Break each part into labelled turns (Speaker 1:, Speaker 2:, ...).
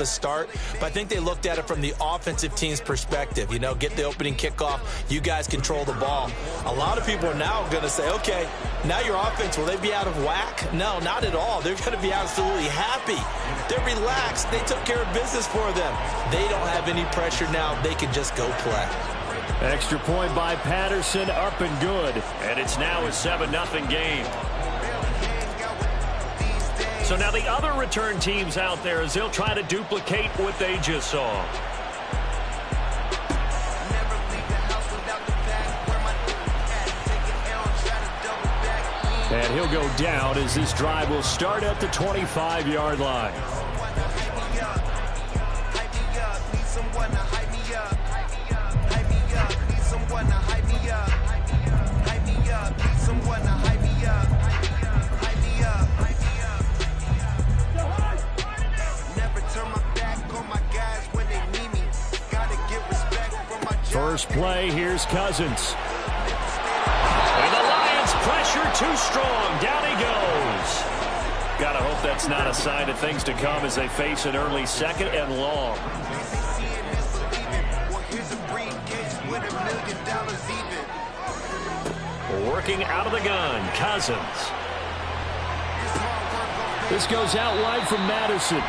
Speaker 1: a start, but I think they looked at it from the offensive team's perspective. You know, get the opening kickoff. You guys control the ball. A lot of people are now going to say, okay, now your offense, will they be out of whack? No, not at all. They're going to be absolutely happy. They're relaxed. They took care of business for them. They don't have any pressure now. They can just go play.
Speaker 2: Extra point by Patterson, up and good. And it's now a 7-0 game. So now the other return teams out there as they'll try to duplicate what they just saw. And he'll go down as this drive will start at the 25-yard line. First play, here's Cousins. And the Lions pressure too strong. Down he goes. Gotta hope that's not a sign of things to come as they face an early second and long. Working out of the gun, Cousins. This goes out wide from Madison.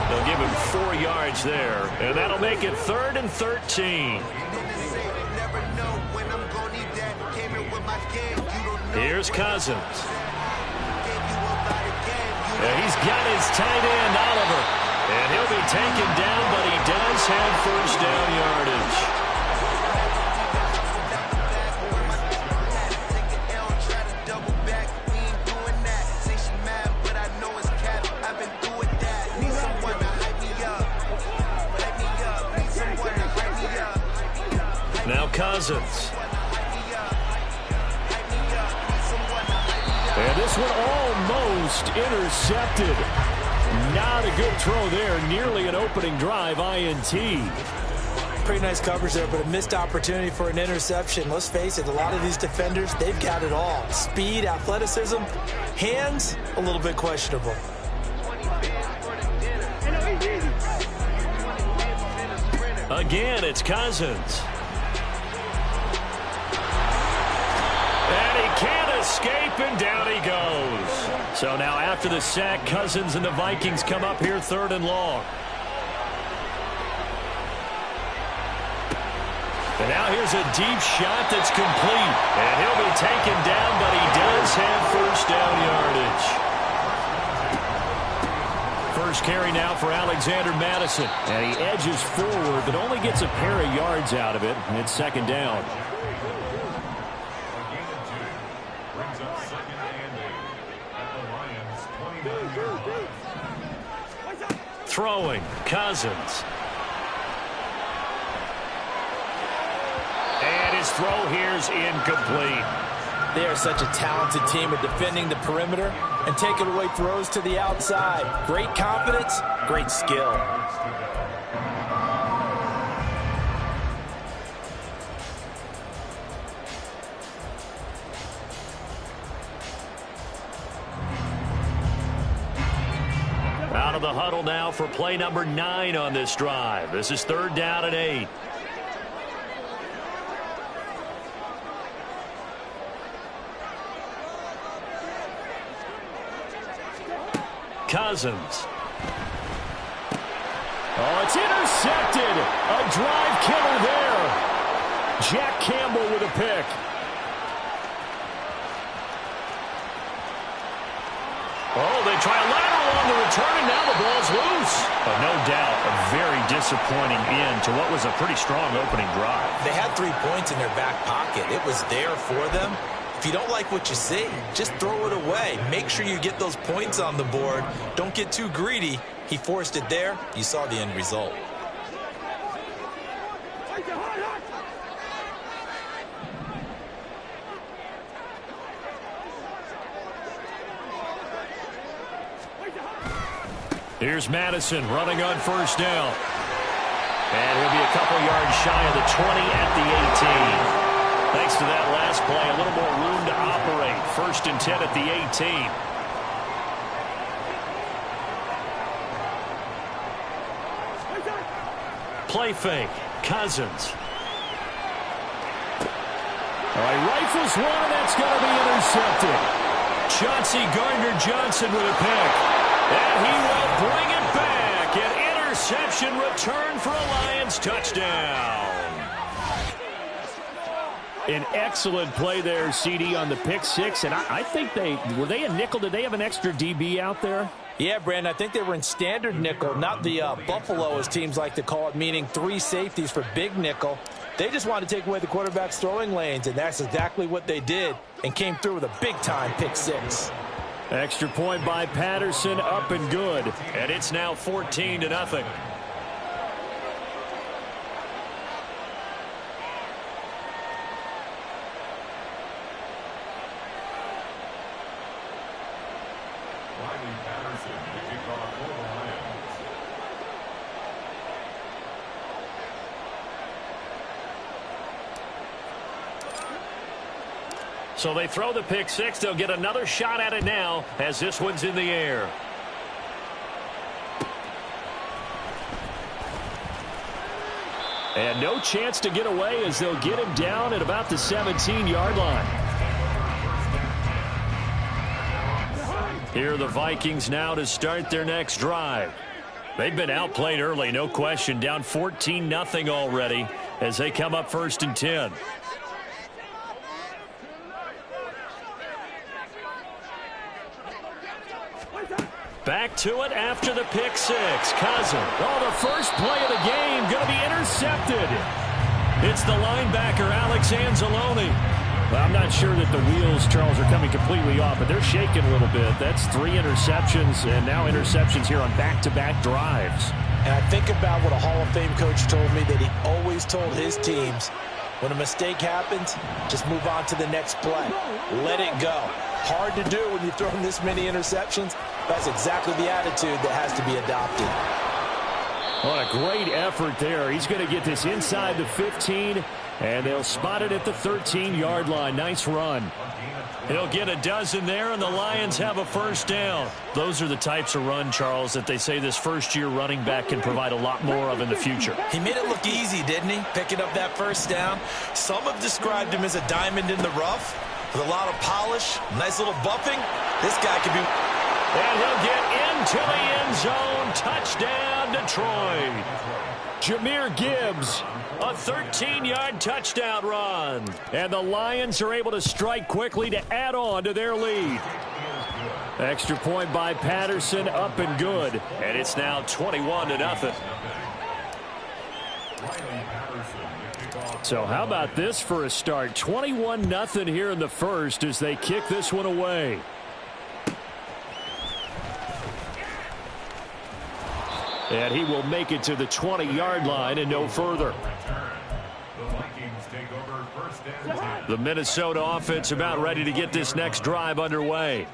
Speaker 2: They'll give him 4 yards there, and that'll make it 3rd and 13. Here's Cousins. And he's got his tight end, Oliver. And he'll be taken down, but he does have first down yardage. Now Cousins. And this one almost intercepted. Not a good throw there. Nearly an opening drive INT.
Speaker 1: Pretty nice coverage there, but a missed opportunity for an interception. Let's face it, a lot of these defenders, they've got it all. Speed, athleticism, hands, a little bit questionable.
Speaker 2: Again, it's Cousins. And he can't escape, and down he goes. So now after the sack, Cousins and the Vikings come up here 3rd and long. And now here's a deep shot that's complete. And he'll be taken down, but he does have first down yardage. First carry now for Alexander Madison. And he edges forward, but only gets a pair of yards out of it. And it's 2nd down. Throwing, Cousins. And his throw here's incomplete.
Speaker 1: They are such a talented team at defending the perimeter and taking away throws to the outside. Great confidence, great skill.
Speaker 2: Out of the huddle now for play number 9 on this drive. This is 3rd down and 8. Cousins. Oh, it's intercepted. A drive killer there. Jack Campbell with a pick. Oh, they try a lateral on the return, and now the ball's loose. Oh, no doubt, a very disappointing end to what was a pretty strong opening drive.
Speaker 1: They had 3 points in their back pocket. It was there for them. If you don't like what you see, just throw it away. Make sure you get those points on the board. Don't get too greedy. He forced it there. You saw the end result.
Speaker 2: Here's Madison running on first down. And he'll be a couple yards shy of the 20 at the 18. Thanks to that last play, a little more room to operate. 1st and 10 at the 18. play fake. Cousins. All right, rifles one, and that's going to be intercepted. Chauncey Gardner-Johnson with a pick. And he will bring it back. An interception return for a Lions touchdown. An excellent play there, CD, on the pick six. And I think were they a nickel? Did they have an extra DB out there?
Speaker 1: Yeah, Brandon, I think they were in standard nickel, not the Buffalo, as teams like to call it, meaning 3 safeties for big nickel. They just wanted to take away the quarterback's throwing lanes, and that's exactly what they did and came through with a big-time pick six.
Speaker 2: Extra point by Patterson, up and good. And it's now 14-0. So they throw the pick six. They'll get another shot at it now as this one's in the air. And no chance to get away as they'll get him down at about the 17-yard line. Here are the Vikings now to start their next drive. They've been outplayed early, no question. Down 14-0 already as they come up 1st and 10. Back to it after the pick six. Cousins. Oh, the first play of the game going to be intercepted. It's the linebacker, Alex Anzalone. Well, I'm not sure that the wheels, Charles, are coming completely off, but they're shaking a little bit. That's 3 interceptions, and now interceptions here on back-to-back drives.
Speaker 1: And I think about what a Hall of Fame coach told me that he always told his teams, when a mistake happens, just move on to the next play. Let it go. Hard to do when you're throwing this many interceptions. That's exactly the attitude that has to be adopted.
Speaker 2: What a great effort there. He's going to get this inside the 15, and they'll spot it at the 13-yard line. Nice run. He'll get a dozen there, and the Lions have a first down. Those are the types of run, Charles, that they say this first-year running back can provide a lot more of in the future.
Speaker 1: He made it look easy, didn't he? Picking up that first down. Some have described him as a diamond in the rough with a lot of polish, nice little buffing. This guy could be...
Speaker 2: And he'll get into the end zone. Touchdown, Detroit. Jahmyr Gibbs, a 13-yard touchdown run. And the Lions are able to strike quickly to add on to their lead. Extra point by Patterson, up and good. And it's now 21-0. So how about this for a start? 21-0 here in the first as they kick this one away. And he will make it to the 20-yard line and no further. The Minnesota offense about ready to get this next drive underway.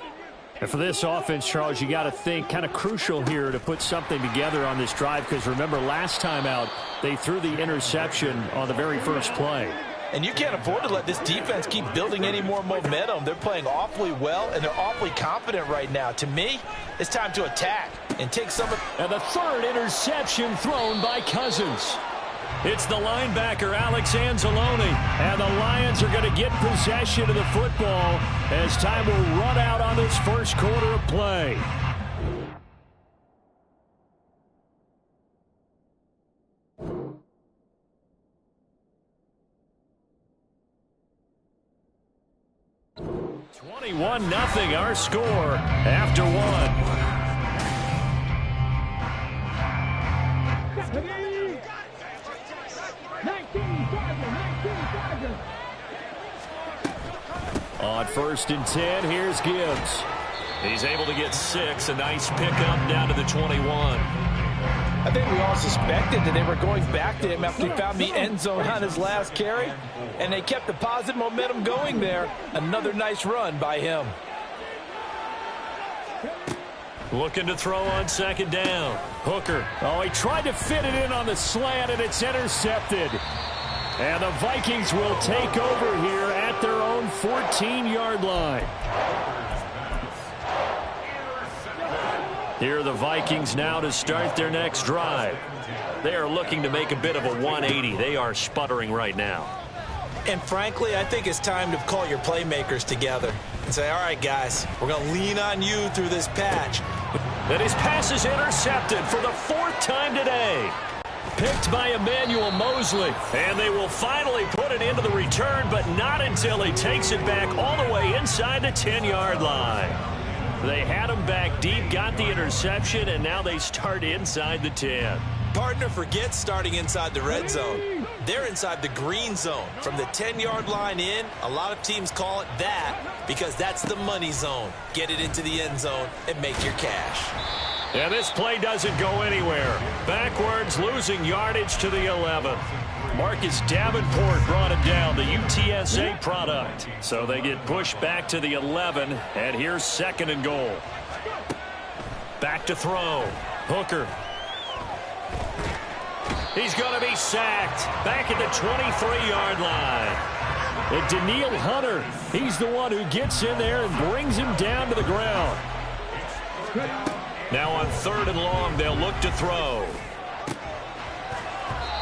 Speaker 2: And for this offense, Charles, you got to think kind of crucial here to put something together on this drive, because remember last time out they threw the interception on the very first play.
Speaker 1: And you can't afford to let this defense keep building any more momentum. They're playing awfully well, and they're awfully confident right now. To me, it's time to attack and take some of...
Speaker 2: And the third interception thrown by Cousins. It's the linebacker, Alex Anzalone. And the Lions are going to get possession of the football as time will run out on this first quarter of play. Nothing our score after one. On 1st and 10, here's Gibbs. He's able to get 6. A nice pickup down to the 21.
Speaker 1: I think we all suspected that they were going back to him after he found the end zone on his last carry, and they kept the positive momentum going there. Another nice run by him.
Speaker 2: Looking to throw on 2nd down. Hooker. Oh, he tried to fit it in on the slant, and it's intercepted. And the Vikings will take over here at their own 14-yard line. Here are the Vikings now to start their next drive. They are looking to make a bit of a 180. They are sputtering right now.
Speaker 1: And frankly, I think it's time to call your playmakers together and say, all right, guys, we're going to lean on you through this patch.
Speaker 2: And his pass is intercepted for the 4th time today. Picked by Emmanuel Mosley. And they will finally put it into the return, but not until he takes it back all the way inside the 10-yard line. They had him back deep, got the interception, and now they start inside the 10.
Speaker 1: Partner, forget starting inside the red zone. They're inside the green zone. From the 10-yard line in, a lot of teams call it that because that's the money zone. Get it into the end zone and make your cash.
Speaker 2: And this play doesn't go anywhere. Backwards, losing yardage to the 11. Marcus Davenport brought him down, the UTSA product. So they get pushed back to the 11, and here's 2nd and goal. Back to throw. Hooker. He's going to be sacked. Back at the 23-yard line. And Daniil Hunter, he's the one who gets in there and brings him down to the ground. Now on 3rd and long, they'll look to throw.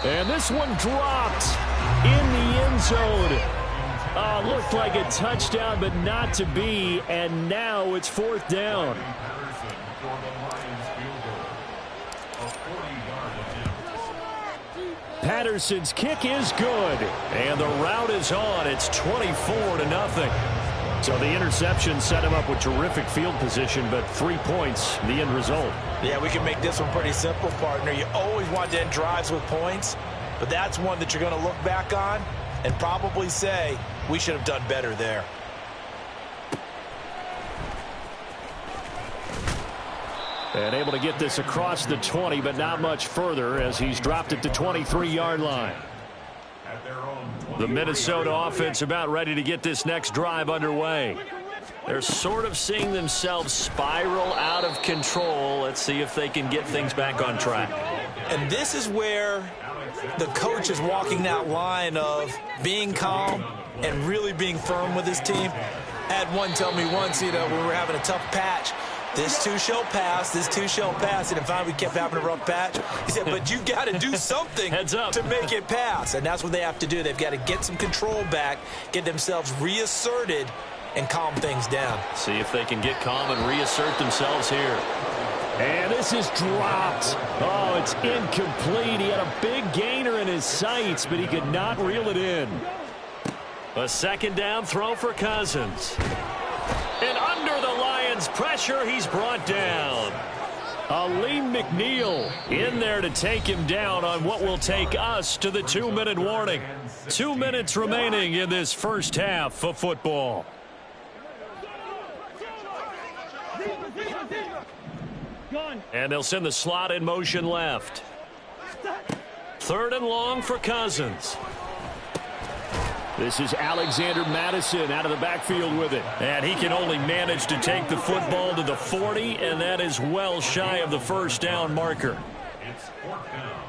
Speaker 2: And this one dropped in the end zone. Looked like a touchdown, but not to be. And now it's 4th down. Patterson's kick is good. And the route is on. It's 24-0. So the interception set him up with terrific field position, but 3 points, the end result.
Speaker 1: Yeah, we can make this one pretty simple, partner. You always want to end drives with points, but that's one that you're going to look back on and probably say, we should have done better there.
Speaker 2: And able to get this across the 20, but not much further as he's dropped it to 23-yard line. The Minnesota offense about ready to get this next drive underway. They're sort of seeing themselves spiral out of control. Let's see if they can get things back on track.
Speaker 1: And this is where the coach is walking that line of being calm and really being firm with his team. I had one tell me once, when we were having a tough patch, this too shall pass, this too shall pass. And finally we kept having a rough patch. He said, but you got to do something to make it pass. And that's what they have to do. They've got to get some control back, get themselves reasserted, and calm things down.
Speaker 2: See if they can get calm and reassert themselves here. And this is dropped. Oh, it's incomplete. He had a big gainer in his sights, but he could not reel it in. A 2nd down throw for Cousins. And under the Lions' pressure, he's brought down. Aleem McNeil in there to take him down on what will take us to the 2-minute warning. 2 minutes remaining in this first half of football. And they'll send the slot in motion left. 3rd and long for Cousins. This is Alexander Madison out of the backfield with it. And he can only manage to take the football to the 40, and that is well shy of the 1st down marker.
Speaker 3: It's 4th down.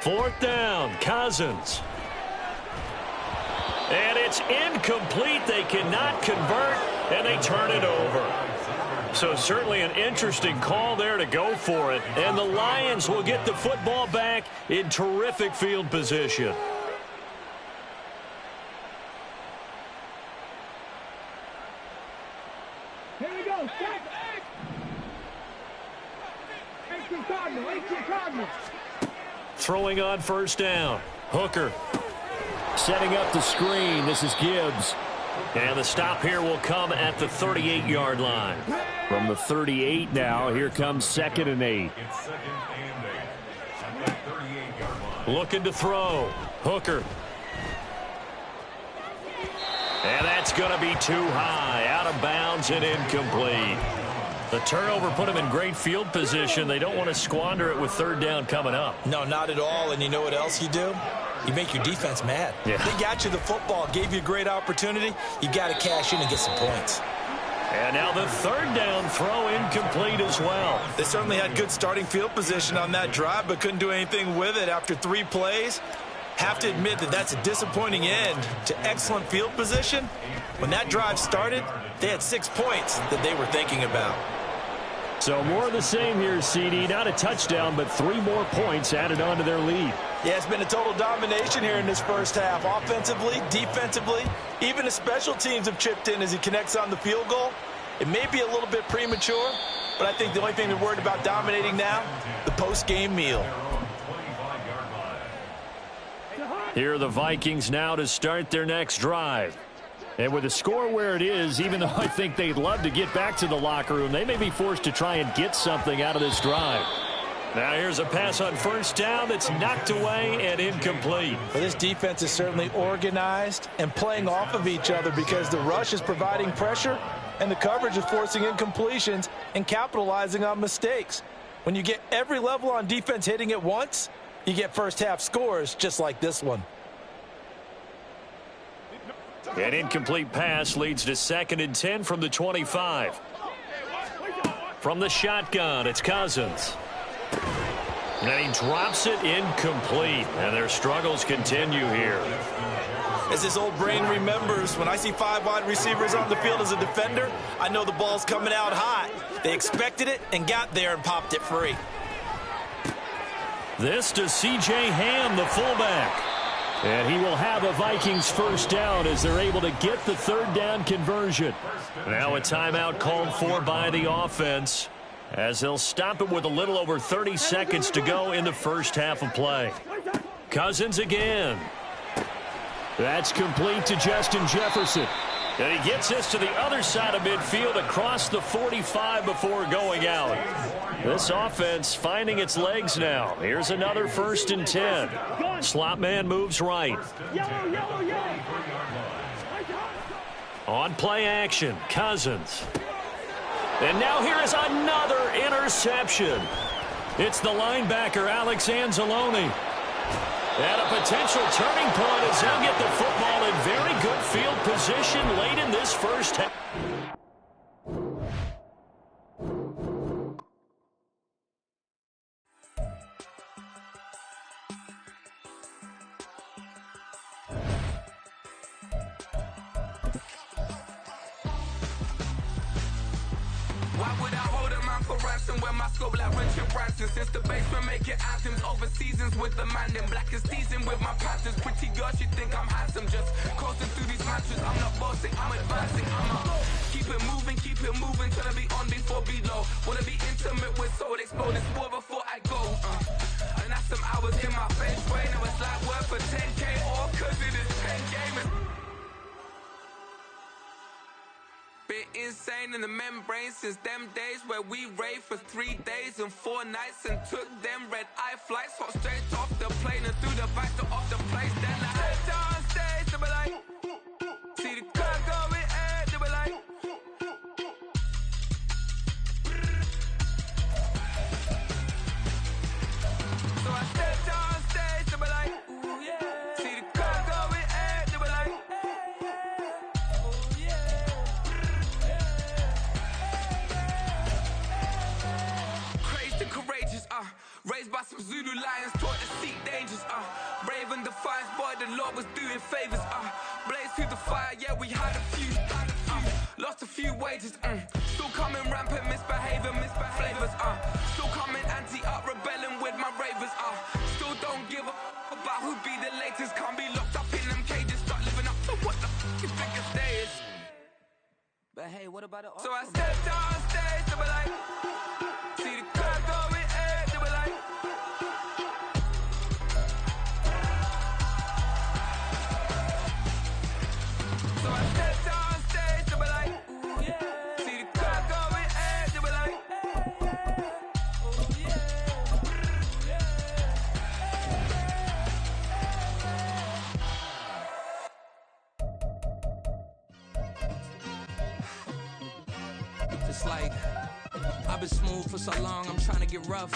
Speaker 2: 4th down, Cousins. And it's incomplete. They cannot convert, and they turn it over. So certainly an interesting call there to go for it. And the Lions will get the football back in terrific field position.
Speaker 4: Here we go.
Speaker 2: Throwing on 1st down. Hooker setting up the screen. This is Gibbs. And the stop here will come at the 38-yard line. From the 38 now, here comes 2nd and 8.
Speaker 3: It's 2nd and 8. At that 38-yard line.
Speaker 2: Looking to throw. Hooker. And that's going to be too high. Out of bounds and incomplete. The turnover put them in great field position. They don't want to squander it with 3rd down coming up.
Speaker 1: No, not at all. And you know what else you do? You make your defense mad.
Speaker 2: Yeah.
Speaker 1: They got you the football, gave you a great opportunity. You got to cash in and get some points.
Speaker 2: And now the 3rd down throw incomplete as well.
Speaker 1: They certainly had good starting field position on that drive, but couldn't do anything with it after 3 plays. Have to admit that that's a disappointing end to excellent field position. When that drive started, they had 6 points that they were thinking about.
Speaker 2: So more of the same here, CD. Not a touchdown, but 3 more points added on to their lead.
Speaker 1: Yeah, it's been a total domination here in this first half. Offensively, defensively, even the special teams have chipped in as he connects on the field goal. It may be a little bit premature, but I think the only thing they're worried about dominating now, the post-game meal.
Speaker 2: Here are the Vikings now to start their next drive. And with the score where it is, even though I think they'd love to get back to the locker room, they may be forced to try and get something out of this drive. Now here's a pass on first down that's knocked away and incomplete.
Speaker 1: Well, this defense is certainly organized and playing off of each other because the rush is providing pressure and the coverage is forcing incompletions and capitalizing on mistakes. When you get every level on defense hitting at once, you get first half scores just like this one.
Speaker 2: An incomplete pass leads to 2nd and 10 from the 25. From the shotgun, it's Cousins. And he drops it incomplete. And their struggles continue here.
Speaker 1: As this old brain remembers, when I see 5 wide receivers on the field as a defender, I know the ball's coming out hot. They expected it and got there and popped it free.
Speaker 2: This to C.J. Ham, the fullback. And he will have a Vikings first down as they're able to get the 3rd down conversion. Now a timeout called for by the offense as they'll stop it with a little over 30 seconds to go in the first half of play. Cousins again. That's complete to Justin Jefferson. And he gets this to the other side of midfield across the 45 before going out. This offense finding its legs now. Here's another 1st and 10. Slot man moves right. On play action, Cousins. And now here is another interception. It's the linebacker, Alex Anzalone. And a potential turning point as he'll get the football in very good field position late in this first half.
Speaker 4: When my scope like Richard Branson, since the basement making anthems over seasons with the man in black is teasing with my panthers. Pretty girl, she think I'm handsome, just coasting through these matches. I'm not bossing, I'm advancing. Keep it moving, trying to be on before below. Wanna be intimate with soul, explode this war before I go. And that's some hours in my face, way. Now it's like work for 10K or cause it is 10 gamers. Been insane in the membrane since them days where we raved for 3 days and 4 nights and took them red eye flights, hop straight off the plane and through the back door of the place. Then I head down stage, they be like, see the crowd going ahead, they be like, so I step down stage, they be like, ooh yeah, see the crowd going ahead, they be like, ooh yeah. Courageous, raised by some Zulu lions, taught to seek dangers, brave and defiant, boy, the Lord was doing favors, blaze through the fire, yeah, we had a few, lost a few wages, still coming rampant, misbehaving, flavors, still coming anti-up, rebelling with my ravers, still don't give a about who be the latest, can't be locked up in them cages, start living up to what the f you think your day is. But hey, what about it? So I stepped on stage, they were like, see the crowd going ahead, they were like, so I stepped on stage, they were like, ooh yeah, see the crowd going ahead, they were like, ooh yeah, it's like I've been smooth for so long, I'm trying to get rough.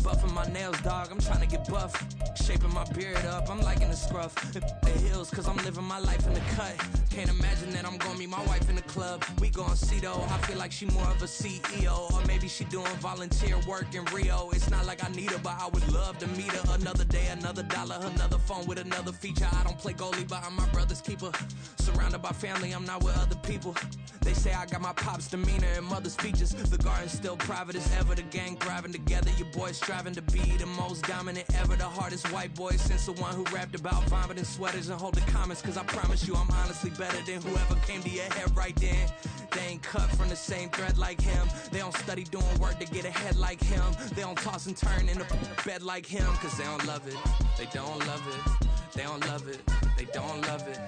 Speaker 4: Buffing my nails, dog, I'm trying to get buff. Shaping my beard up, I'm liking the scruff. The hills, cause I'm living my life in the cut. Can't imagine that I'm gonna meet my wife in the club. We gon' see though, I feel like she more of a CEO. Or maybe she doing volunteer work in Rio. It's not like I need her, but I would love to meet her. Another day, another dollar, another phone with another feature. I don't play goalie, but I'm my brother's keeper. Surrounded by family, I'm not with other people. They say I got my pop's demeanor and mother's features. The garden's still private as ever. The gang thriving together. Your boys striving to be the most dominant ever. The hardest white boy since the one who rapped about vomiting sweaters and hold the comments. Cause I promise you I'm honestly better than whoever came to your head right then. They ain't cut from the same thread like him. They don't study doing work to get ahead like him. They don't toss and turn in the bed like him. Cause they don't love it. They don't love it. They don't love it. They don't love it.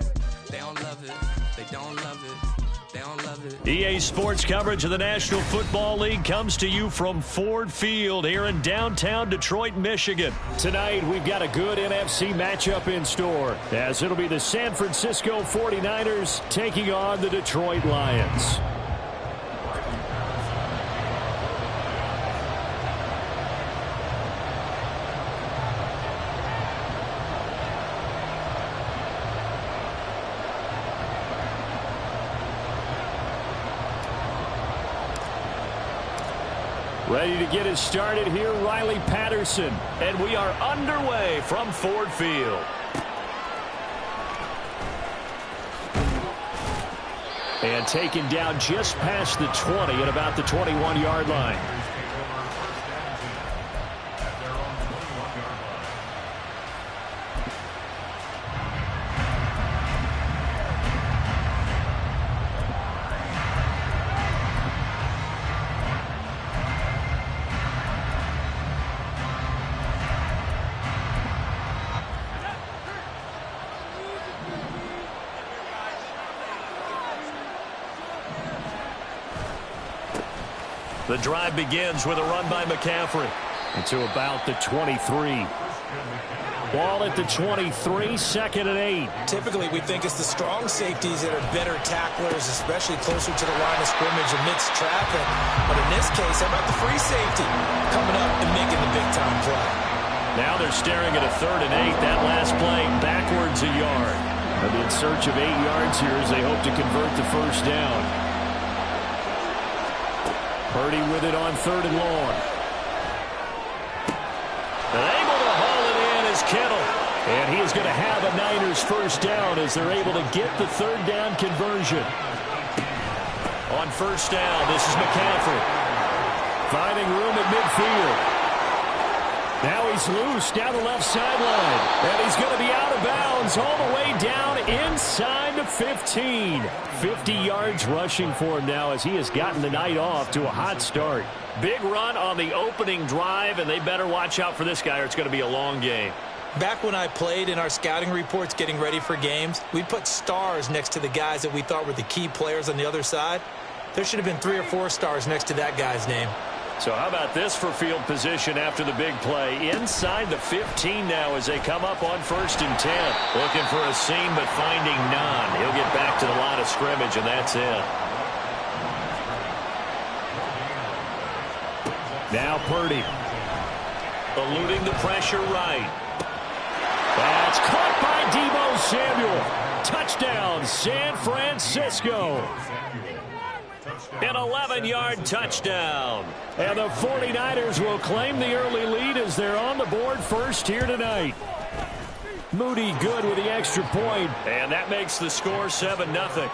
Speaker 4: They don't love it. They don't love it. They don't love it.
Speaker 2: EA Sports coverage of the National Football League comes to you from Ford Field here in downtown Detroit, Michigan. Tonight, we've got a good NFC matchup in store, as it'll be the San Francisco 49ers taking on the Detroit Lions. Ready to get it started here, Riley Patterson. And we are underway from Ford Field. And taken down just past the 20 at about the 21-yard line. The drive begins with a run by McCaffrey into about the 23. Ball at the 23, 2nd and 8.
Speaker 1: Typically, we think it's the strong safeties that are better tacklers, especially closer to the line of scrimmage amidst traffic. But in this case, how about the free safety coming up and making the big-time play?
Speaker 2: Now they're staring at a 3rd and 8. That last play backwards a yard. They'll be in search of 8 yards here as they hope to convert the first down. Purdy with it on 3rd and long. And able to haul it in is Kittle. And he is going to have a Niners first down as they're able to get the 3rd down conversion. On first down, this is McCaffrey. Finding room at midfield. Now he's loose down the left sideline. And he's going to be out of bounds all the way down inside the 15. 50 yards rushing for him now as he has gotten the night off to a hot start. Big run on the opening drive, and they better watch out for this guy or it's going to be a long game.
Speaker 1: Back when I played in our scouting reports getting ready for games, we put stars next to the guys that we thought were the key players on the other side. There should have been 3 or 4 stars next to that guy's name.
Speaker 2: So how about this for field position after the big play? Inside the 15 now as they come up on 1st and 10. Looking for a seam but finding none. He'll get back to the line of scrimmage, and that's it. Now Purdy. Eluding the pressure right. That's caught by Deebo Samuel. Touchdown, San Francisco. An 11-yard touchdown. And the 49ers will claim the early lead as they're on the board first here tonight. Moody good with the extra point. And that makes the score 7-0.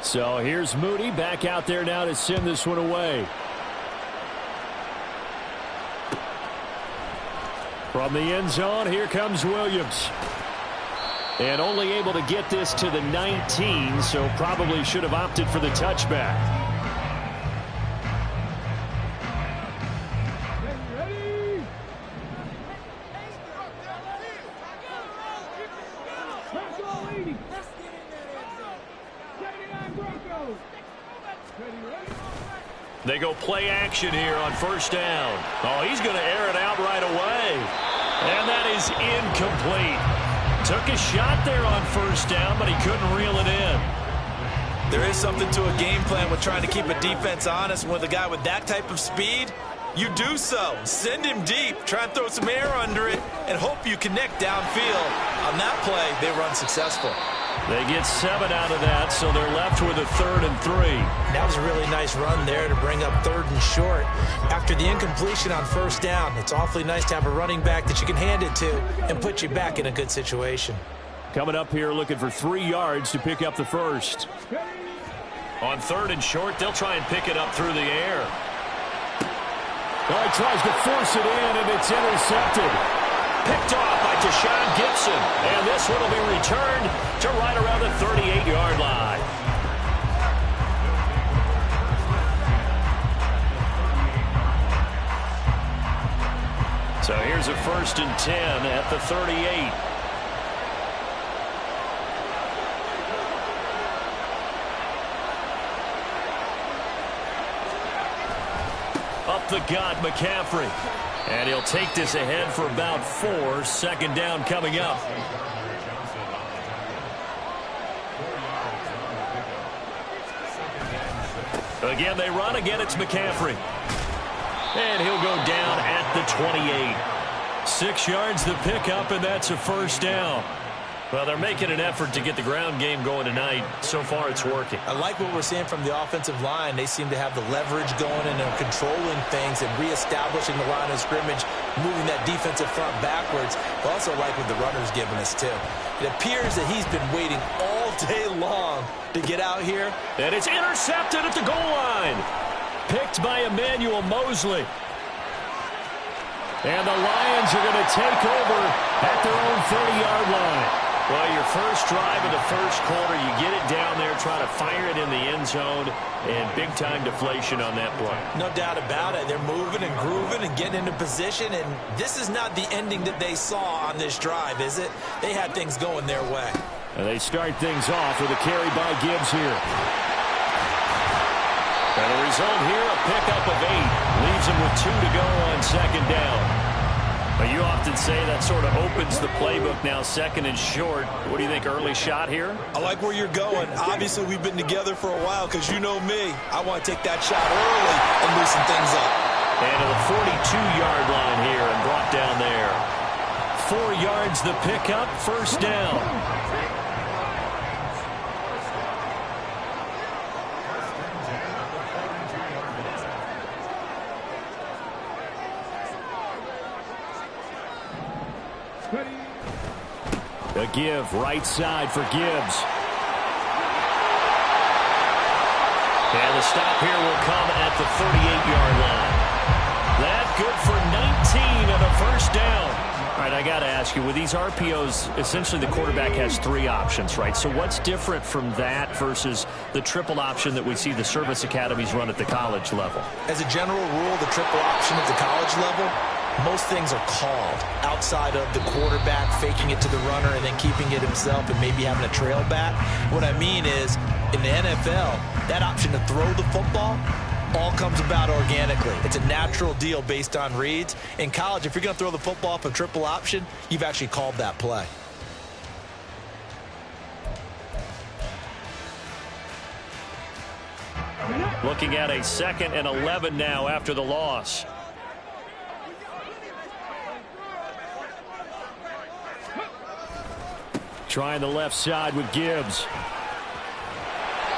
Speaker 2: So here's Moody back out there now to send this one away. From the end zone, here comes Williams. And only able to get this to the 19, so probably should have opted for the touchback. They go play action here on first down. Oh, he's going to air it out right away. And that is incomplete. Took a shot there on first down, but he couldn't reel it in.
Speaker 1: There is something to a game plan with trying to keep a defense honest. With a guy with that type of speed, you do so. Send him deep, try and throw some air under it, and hope you connect downfield. On that play, they run successful.
Speaker 2: They get 7 out of that, so they're left with a 3rd and 3.
Speaker 1: That was a really nice run there to bring up 3rd and short. After the incompletion on first down, it's awfully nice to have a running back that you can hand it to and put you back in a good situation.
Speaker 2: Coming up here looking for 3 yards to pick up the first. On 3rd and short, they'll try and pick it up through the air.
Speaker 5: Well, he tries to force it in, and it's intercepted.
Speaker 2: Picked off by Deshaun Gibson. And this one will be returned to right around the 38-yard line. So here's a 1st and 10 at the 38. Up the gut, McCaffrey. And he'll take this ahead for about 4. 2nd down coming up. Again, they run. Again, it's McCaffrey. And he'll go down at the 28. 6 yards the pickup, and that's a 1st down. Well, they're making an effort to get the ground game going tonight. So far, it's working.
Speaker 1: I like what we're seeing from the offensive line. They seem to have the leverage going and are controlling things and reestablishing the line of scrimmage, moving that defensive front backwards. I also like what the runner's giving us, too. It appears that he's been waiting all day long to get out here.
Speaker 2: And it's intercepted at the goal line. Picked by Emmanuel Mosley. And the Lions are going to take over at their own 30-yard line. Well, your first drive of the first quarter, you get it down there, try to fire it in the end zone, and big-time deflation on that play.
Speaker 1: No doubt about it. They're moving and grooving and getting into position, and this is not the ending that they saw on this drive, is it? They had things going their way.
Speaker 5: And they start things off with a carry by Gibbs here.
Speaker 2: And the result here, a pickup of 8. Leaves them with 2 to go on 2nd down. But you often say that sort of opens the playbook now, 2nd and short. What do you think, early shot here?
Speaker 1: I like where you're going. Obviously, we've been together for a while because you know me. I want to take that shot early and loosen things up.
Speaker 2: And to the 42-yard line here and brought down there. 4 yards the pickup, 1st down.
Speaker 5: A give, right side for Gibbs.
Speaker 2: And the stop here will come at the 38-yard line. That good for 19 and a 1st down. All right, I got to ask you, with these RPOs, essentially the quarterback has 3 options, right? So what's different from that versus the triple option that we see the service academies run at the college level?
Speaker 1: As a general rule, the triple option at the college level, most things are called outside of the quarterback faking it to the runner and then keeping it himself and maybe having a trail back. What I mean is, in the NFL, that option to throw the football all comes about organically. It's a natural deal based on reads. In college, if you're going to throw the football off a triple option, you've actually called that play.
Speaker 2: Looking at a 2nd and 11 now after the loss.
Speaker 5: Trying the left side with Gibbs.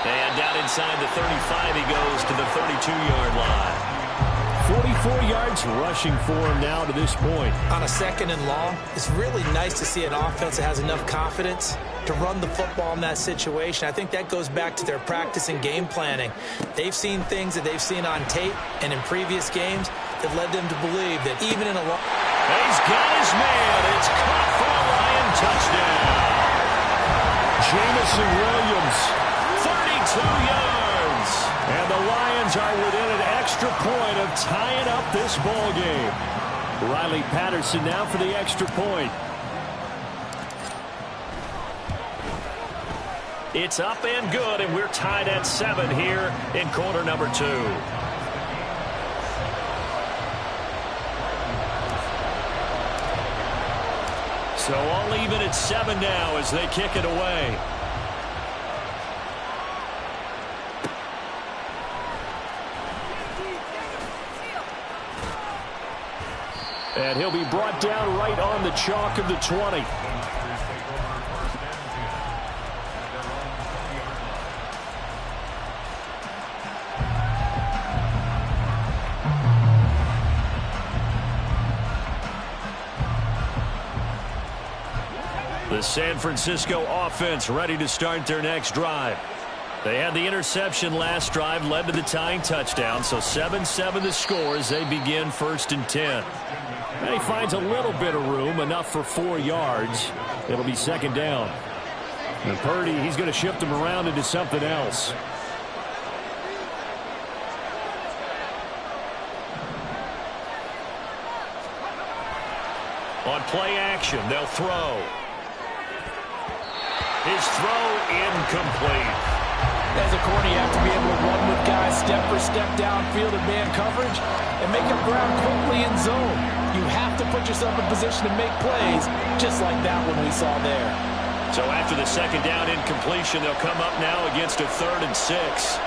Speaker 2: And down inside the 35, he goes to the 32-yard line.
Speaker 5: 44 yards rushing for him now to this point.
Speaker 1: On a 2nd and long, it's really nice to see an offense that has enough confidence to run the football in that situation. I think that goes back to their practice and game planning. They've seen things that they've seen on tape and in previous games that led them to believe that even in a long...
Speaker 2: He's got his man. It's caught for a Lion touchdown.
Speaker 5: Jamison Williams.
Speaker 2: 32 yards.
Speaker 5: And the Lions are within an extra point of tying up this ball game. Riley Patterson now for the extra point.
Speaker 2: It's up and good, and we're tied at 7 here in quarter number 2. So all even at 7 now as they kick it away. And he'll be brought down right on the chalk of the 20. The San Francisco offense ready to start their next drive. They had the interception last drive, led to the tying touchdown, so 7-7 the score as they begin 1st and 10. And he finds a little bit of room, enough for 4 yards. It'll be 2nd down. And Purdy, he's going to shift him around into something else. On play action, they'll throw. His throw incomplete.
Speaker 6: As a corner, you have to be able to run with guys step for step downfield in man coverage and make up ground quickly in zone. You have to put yourself in position to make plays, just like that one we saw there.
Speaker 2: So after the 2nd down incompletion, they'll come up now against a 3rd and 6.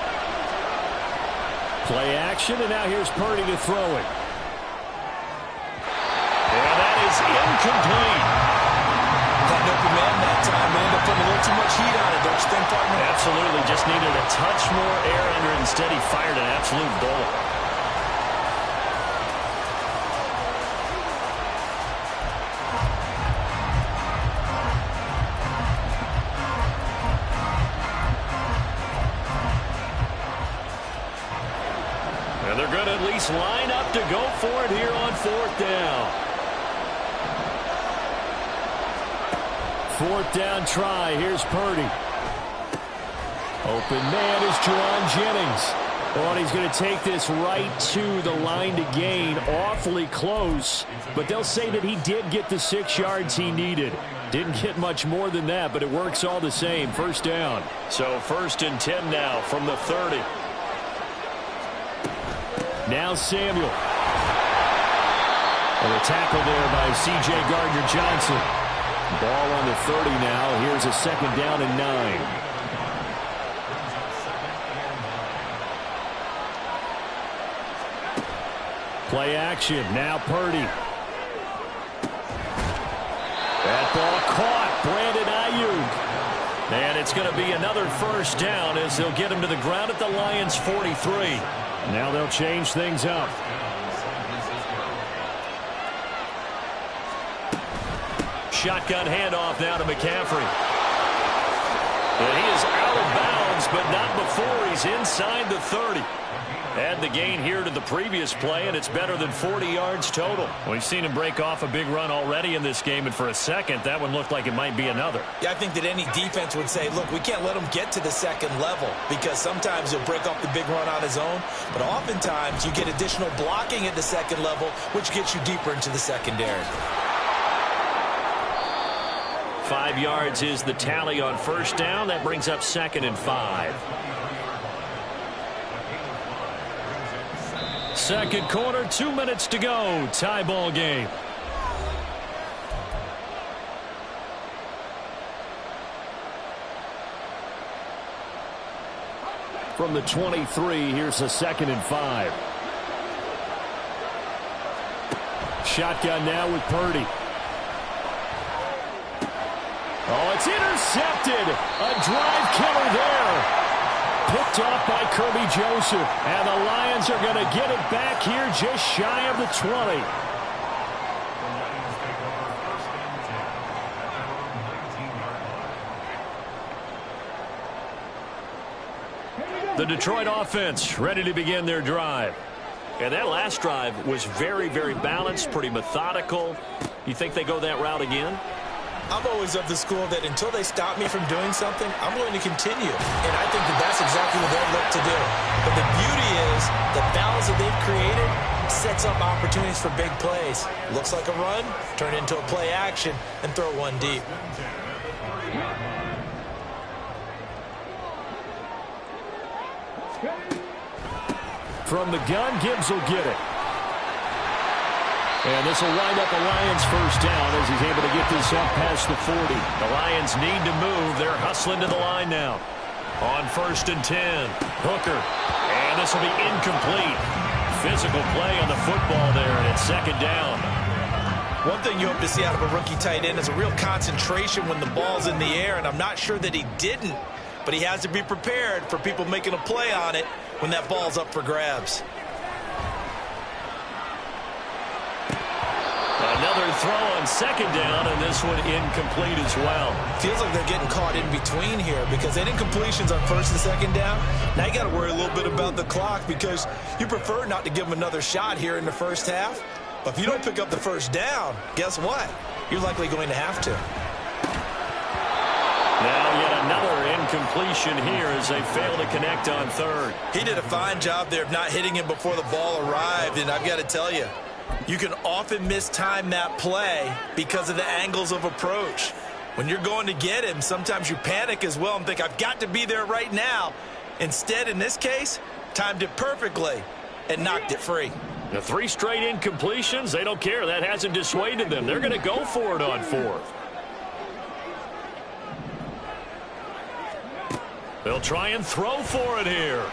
Speaker 5: Play action, and now here's Purdy to throw it.
Speaker 2: And that is incomplete.
Speaker 1: That open man that time, man, they're putting a little too much heat on it, don't you think, partner?
Speaker 2: Absolutely, just needed a touch more air under it. Instead, he fired an absolute bullet. And they're going to at least line up to go for it here on 4th down.
Speaker 5: 4th down try. Here's Purdy. Open man is Juwan Jennings. Oh, and he's going to take this right to the line to gain. Awfully close. But they'll say that he did get the 6 yards he needed. Didn't get much more than that, but it works all the same. 1st down.
Speaker 2: So 1st and 10 now from the 30.
Speaker 5: Now Samuel. And a tackle there by C.J. Gardner-Johnson. Ball on the 30 now. Here's a 2nd down and 9. Play action. Now Purdy. That ball caught. Brandon Ayuk.
Speaker 2: And it's going to be another 1st down as they'll get him to the ground at the Lions' 43.
Speaker 5: Now they'll change things up.
Speaker 2: Shotgun handoff now to McCaffrey. And he is out of bounds, but not before he's inside the 30. Add the gain here to the previous play, and it's better than 40 yards total. We've seen him break off a big run already in this game, and for a second, that one looked like it might be another.
Speaker 1: Yeah, I think that any defense would say, look, we can't let him get to the 2nd level because sometimes he'll break off the big run on his own, but oftentimes you get additional blocking at the 2nd level, which gets you deeper into the secondary.
Speaker 2: 5 yards is the tally on 1st down. That brings up 2nd and 5. 2nd quarter, 2 minutes to go. Tie ball game.
Speaker 5: From the 23, here's a 2nd and 5. Shotgun now with Purdy. Oh, it's intercepted. A drive killer there. Picked off by Kirby Joseph. And the Lions are going to get it back here just shy of the 20.
Speaker 2: The Detroit offense ready to begin their drive. And that last drive was very, very balanced, pretty methodical. You think they go that route again?
Speaker 1: I'm always of the school that until they stop me from doing something, I'm going to continue. And I think that that's exactly what they'll look to do. But the beauty is the balance that they've created sets up opportunities for big plays. Looks like a run, turn into a play action, and throw one deep.
Speaker 5: From the gun, Gibbs will get it. And this will wind up a Lions first down as he's able to get this up past the 40.
Speaker 2: The Lions need to move. They're hustling to the line now. On 1st and 10, Hooker. And this will be incomplete. Physical play on the football there, and it's 2nd down.
Speaker 1: One thing you hope to see out of a rookie tight end is a real concentration when the ball's in the air, and I'm not sure that he didn't, but he has to be prepared for people making a play on it when that ball's up for grabs.
Speaker 2: Another throw on 2nd down, and this one incomplete as well.
Speaker 1: Feels like they're getting caught in between here because they didn't incompletions on 1st and 2nd down. Now you got to worry a little bit about the clock because you prefer not to give them another shot here in the first half. But if you don't pick up the 1st down, guess what? You're likely going to have to.
Speaker 2: Now yet another incompletion here as they fail to connect on 3rd.
Speaker 1: He did a fine job there of not hitting him before the ball arrived, and I've got to tell you, you can often mistime that play because of the angles of approach. When you're going to get him, sometimes you panic as well and think, I've got to be there right now. Instead, in this case, timed it perfectly and knocked it free.
Speaker 2: The 3 straight incompletions, they don't care. That hasn't dissuaded them. They're going to go for it on 4th. They'll try and throw for it here.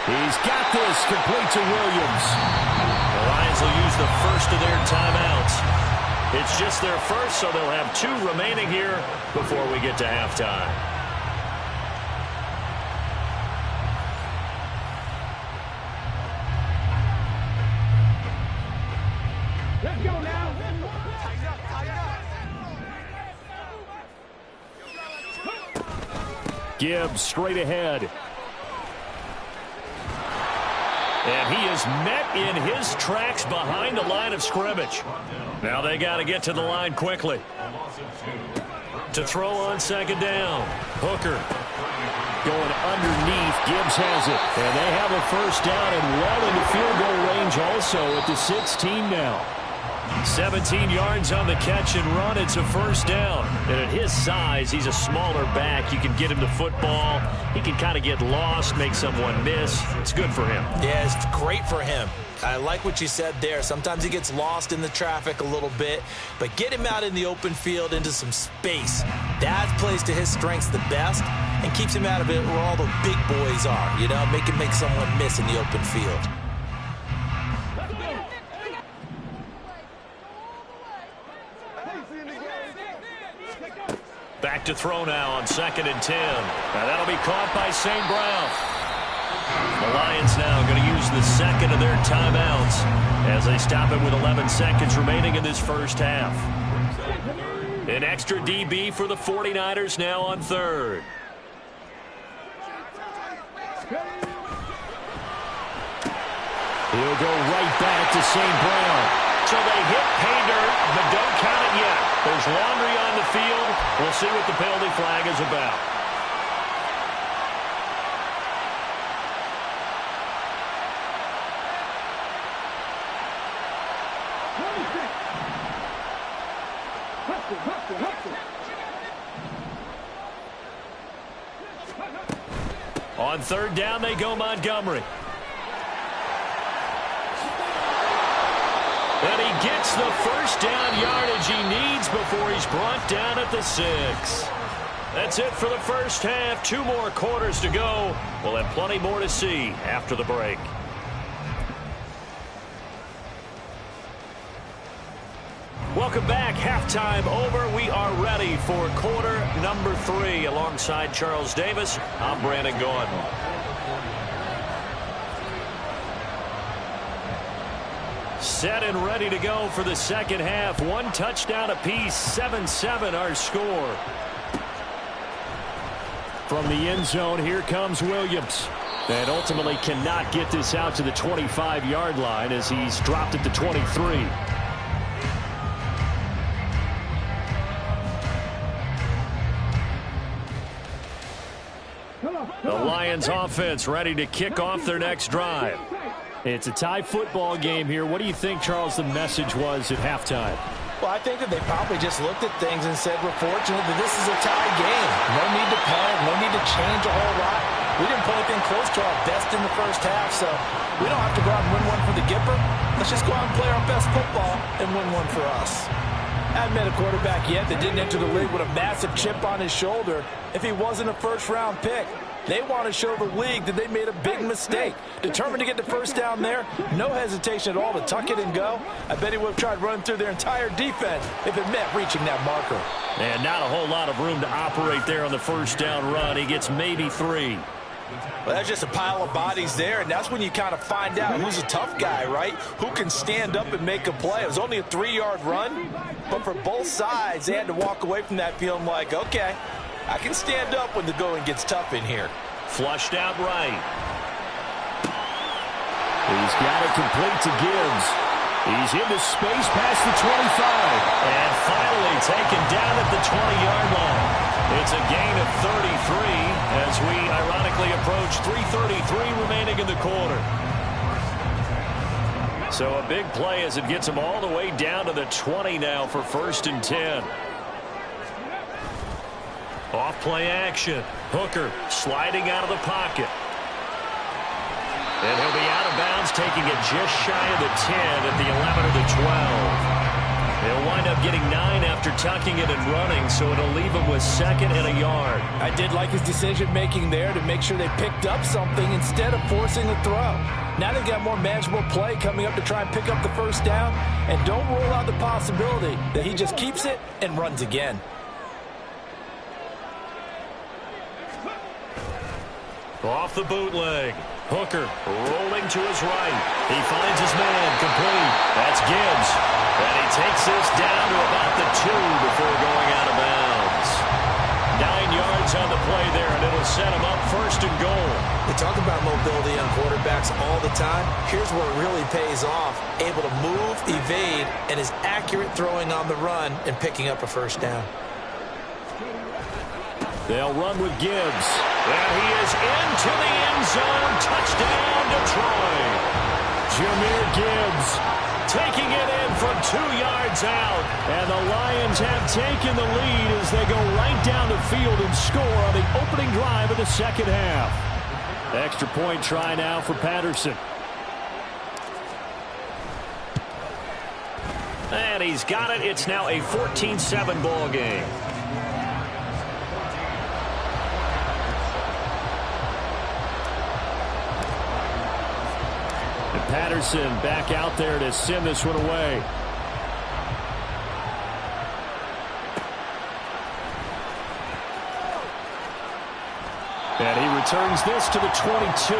Speaker 5: He's got this, complete to Williams.
Speaker 2: The Lions will use the first of their timeouts. It's just their first, so they'll have 2 remaining here before we get to halftime.
Speaker 7: Let's go now.
Speaker 5: Gibbs straight ahead.
Speaker 2: And he is met in his tracks behind the line of scrimmage. Now they got to get to the line quickly. To throw on 2nd down. Hooker.
Speaker 5: Going underneath. Gibbs has it. And they have a 1st down and well into field goal range also at the 16 now.
Speaker 2: 17 yards on the catch and run. It's a 1st down. And at his size, he's a smaller back. You can get him to football. He can kind of get lost, make someone miss. It's good for him.
Speaker 1: Yeah, it's great for him. I like what you said there. Sometimes he gets lost in the traffic a little bit, but get him out in the open field into some space. That plays to his strengths the best and keeps him out of it where all the big boys are, you know, make someone miss in the open field.
Speaker 2: Back to throw now on 2nd and 10. Now that'll be caught by St. Brown. The Lions now going to use the 2nd of their timeouts as they stop it with 11 seconds remaining in this first half. An extra DB for the 49ers now on 3rd.
Speaker 5: He'll go right back to St. Brown.
Speaker 2: So they hit pay dirt, but don't count it yet. There's laundry on the field. We'll see what the penalty flag is about. On 3rd down, they go Montgomery. And he gets the 1st down yardage he needs before he's brought down at the 6. That's it for the first half. 2 more quarters to go. We'll have plenty more to see after the break. Welcome back. Halftime over. We are ready for quarter number 3. Alongside Charles Davis, I'm Brandon Gordon. Set and ready to go for the 2nd half. 1 touchdown apiece. 7-7 our score.
Speaker 5: From the end zone, here comes Williams. And ultimately cannot get this out to the 25-yard line as he's dropped at the 23.
Speaker 2: The Lions offense ready to kick off their next drive.
Speaker 5: It's a tie football game here. What do you think, Charles, the message was at halftime?
Speaker 1: Well, I think that they probably just looked at things and said, we're fortunate that this is a tie game. No need to panic, no need to change a whole lot.
Speaker 6: We didn't put anything close to our best in the first half, so we don't have to go out and win one for the Gipper. Let's just go out and play our best football and win one for us. I haven't met a quarterback yet that didn't enter the league with a massive chip on his shoulder if he wasn't a first-round pick. They want to show the league that they made a big mistake. Determined to get the first down there, no hesitation at all to tuck it and go. I bet he would have tried running through their entire defense if it meant reaching that marker.
Speaker 5: And not a whole lot of room to operate there on the first down run. He gets maybe 3.
Speaker 1: Well, that's just a pile of bodies there, and that's when you kind of find out who's a tough guy, right? Who can stand up and make a play. It was only a 3-yard run, but for both sides, they had to walk away from that feeling like, okay, I can stand up when the going gets tough in here.
Speaker 5: Flushed out right. He's got it complete to Gibbs. He's into space past the 25. And finally taken down at the 20-yard line. It's a gain of 33 as we ironically approach 3:33 remaining in the quarter. So a big play as it gets him all the way down to the 20 now for 1st and 10. Off play action. Hooker sliding out of the pocket. And he'll be out of bounds, taking it just shy of the 10 at the 11 or the 12. They'll wind up getting 9 after tucking it and running, so it'll leave him with 2nd and a yard.
Speaker 6: I did like his decision-making there to make sure they picked up something instead of forcing the throw. Now they've got more manageable play coming up to try and pick up the first down, and don't rule out the possibility that he just keeps it and runs again.
Speaker 5: Off the bootleg. Hooker rolling to his right. He finds his man complete. That's Gibbs. And he takes this down to about the 2 before going out of bounds. 9 yards on the play there, and it'll set him up 1st and goal.
Speaker 1: We talk about mobility on quarterbacks all the time. Here's where it really pays off. Able to move, evade, and is accurate throwing on the run and picking up a first down.
Speaker 5: They'll run with Gibbs. And he is into the end zone. Touchdown, Detroit. Jahmyr Gibbs taking it in from 2 yards out. And the Lions have taken the lead as they go right down the field and score on the opening drive of the second half. Extra point try now for Patterson. And he's got it. It's now a 14-7 ball game. Patterson back out there to send this one away. And he returns this to the 22.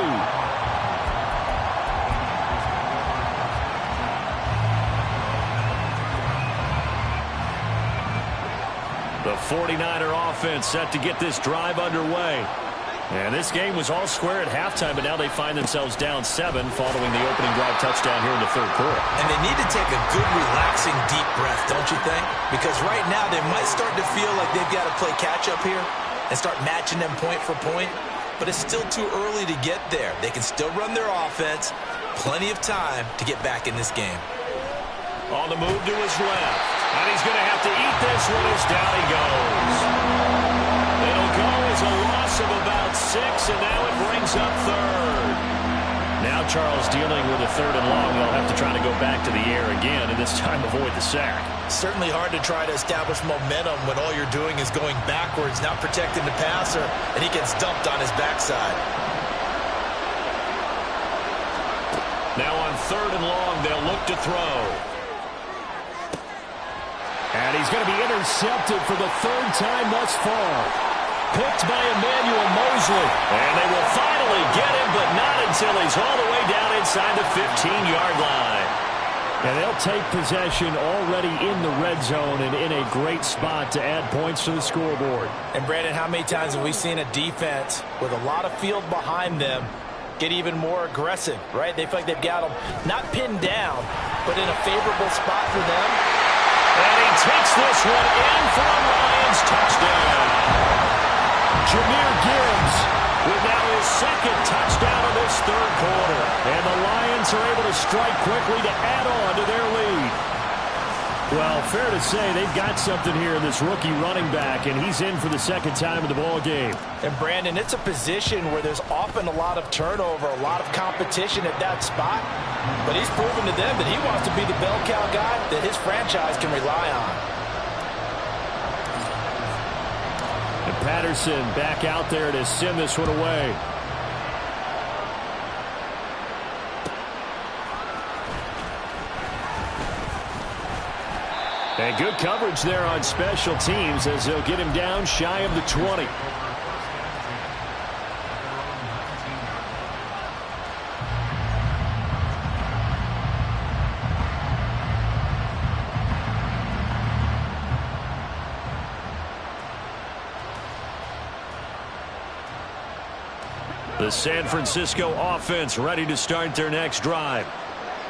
Speaker 5: The 49er offense set to get this drive underway. And this game was all square at halftime, but now they find themselves down 7 following the opening drive touchdown here in the 3rd quarter.
Speaker 1: And they need to take a good, relaxing, deep breath, don't you think? Because right now they might start to feel like they've got to play catch-up here and start matching them point for point. But it's still too early to get there. They can still run their offense. Plenty of time to get back in this game.
Speaker 5: On the move to his left. And he's going to have to eat this one as down he goes. It'll go as a loss of about 6, and now it brings up 3rd. Now Charles dealing with a 3rd and long. They'll have to try to go back to the air again, and this time avoid the sack.
Speaker 1: Certainly hard to try to establish momentum when all you're doing is going backwards, not protecting the passer, and he gets dumped on his backside.
Speaker 5: Now on 3rd and long, they'll look to throw. And he's going to be intercepted for the 3rd time thus far. Picked by Emmanuel Mosley. And they will finally get him, but not until he's all the way down inside the 15-yard line. And they'll take possession already in the red zone and in a great spot to add points to the scoreboard.
Speaker 6: And, Brandon, how many times have we seen a defense with a lot of field behind them get even more aggressive, right? They feel like they've got them not pinned down, but in a favorable spot for them.
Speaker 5: And he takes this one in for a Lions touchdown. Jahmyr Gibbs with now his 2nd touchdown of this 3rd quarter. And the Lions are able to strike quickly to add on to their lead. Well, fair to say they've got something here in this rookie running back, and he's in for the second time in the ball game.
Speaker 6: And, Brandon, it's a position where there's often a lot of turnover, a lot of competition at that spot. But he's proven to them that he wants to be the bell cow guy that his franchise can rely on.
Speaker 5: And Patterson back out there to send this one away. And good coverage there on special teams as they'll get him down shy of the 20. The San Francisco offense ready to start their next drive.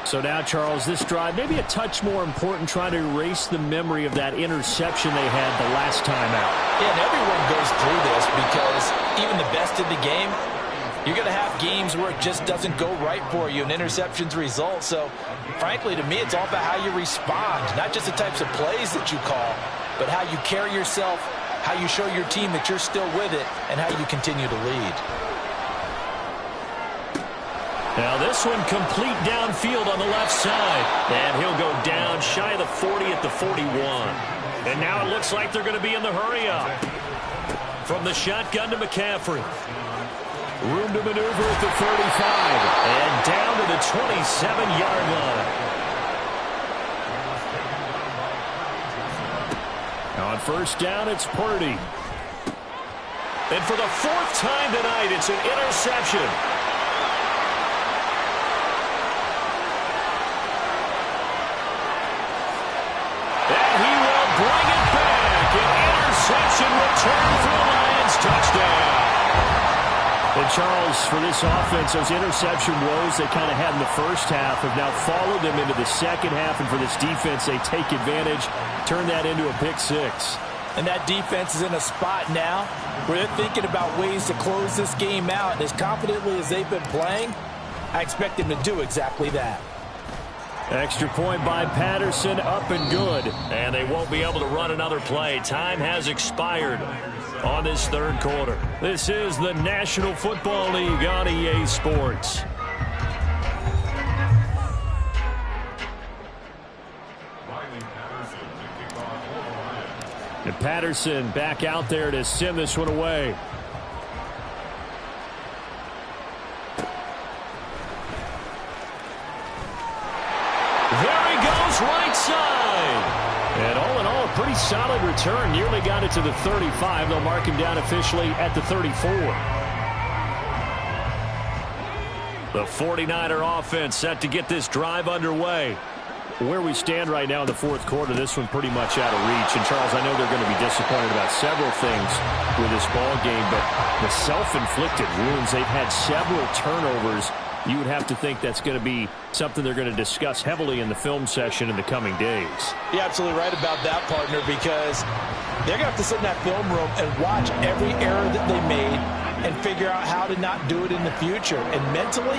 Speaker 5: So now, Charles, this drive maybe a touch more important, trying to erase the memory of that interception they had the last time out.
Speaker 6: Yeah, and everyone goes through this because even the best in the game, you're going to have games where it just doesn't go right for you, and interceptions result. So, frankly, to me, it's all about how you respond, not just the types of plays that you call, but how you carry yourself, how you show your team that you're still with it, and how you continue to lead.
Speaker 5: Now this one complete downfield on the left side. And he'll go down shy of the 40 at the 41. And now it looks like they're going to be in the hurry-up. From the shotgun to McCaffrey. Room to maneuver at the 35. And down to the 27-yard line. On first down, it's Purdy. And for the fourth time tonight, it's an interception. Interception return for the Lions. Touchdown. And Charles, for this offense, those interception woes they kind of had in the first half have now followed them into the second half. And for this defense, they take advantage, turn that into a pick six.
Speaker 6: And that defense is in a spot now where they're thinking about ways to close this game out. And as confidently as they've been playing, I expect them to do exactly that.
Speaker 5: Extra point by Patterson, up and good. And they won't be able to run another play. Time has expired on this third quarter. This is the National Football League on EA Sports. And Patterson back out there to send this one away. Right side. And all in all, a pretty solid return. Nearly got it to the 35. They'll mark him down officially at the 34. The 49er offense set to get this drive underway. Where we stand right now in the fourth quarter, this one pretty much out of reach. And, Charles, I know they're going to be disappointed about several things with this ball game, but the self-inflicted wounds, they've had several turnovers. You would have to think that's going to be something they're going to discuss heavily in the film session in the coming days.
Speaker 6: You're absolutely right about that, partner, because they're going to have to sit in that film room and watch every error that they made and figure out how to not do it in the future. And mentally,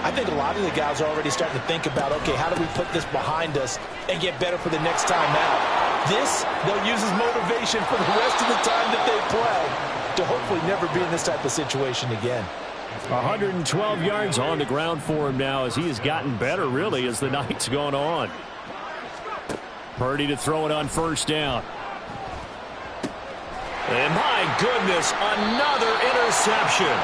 Speaker 6: I think a lot of the guys are already starting to think about, okay, how do we put this behind us and get better for the next time out? This, they'll use as motivation for the rest of the time that they play to hopefully never be in this type of situation again.
Speaker 5: 112 yards on the ground for him now as he has gotten better, really, as the night's gone on. Purdy to throw it on first down. And my goodness, another interception.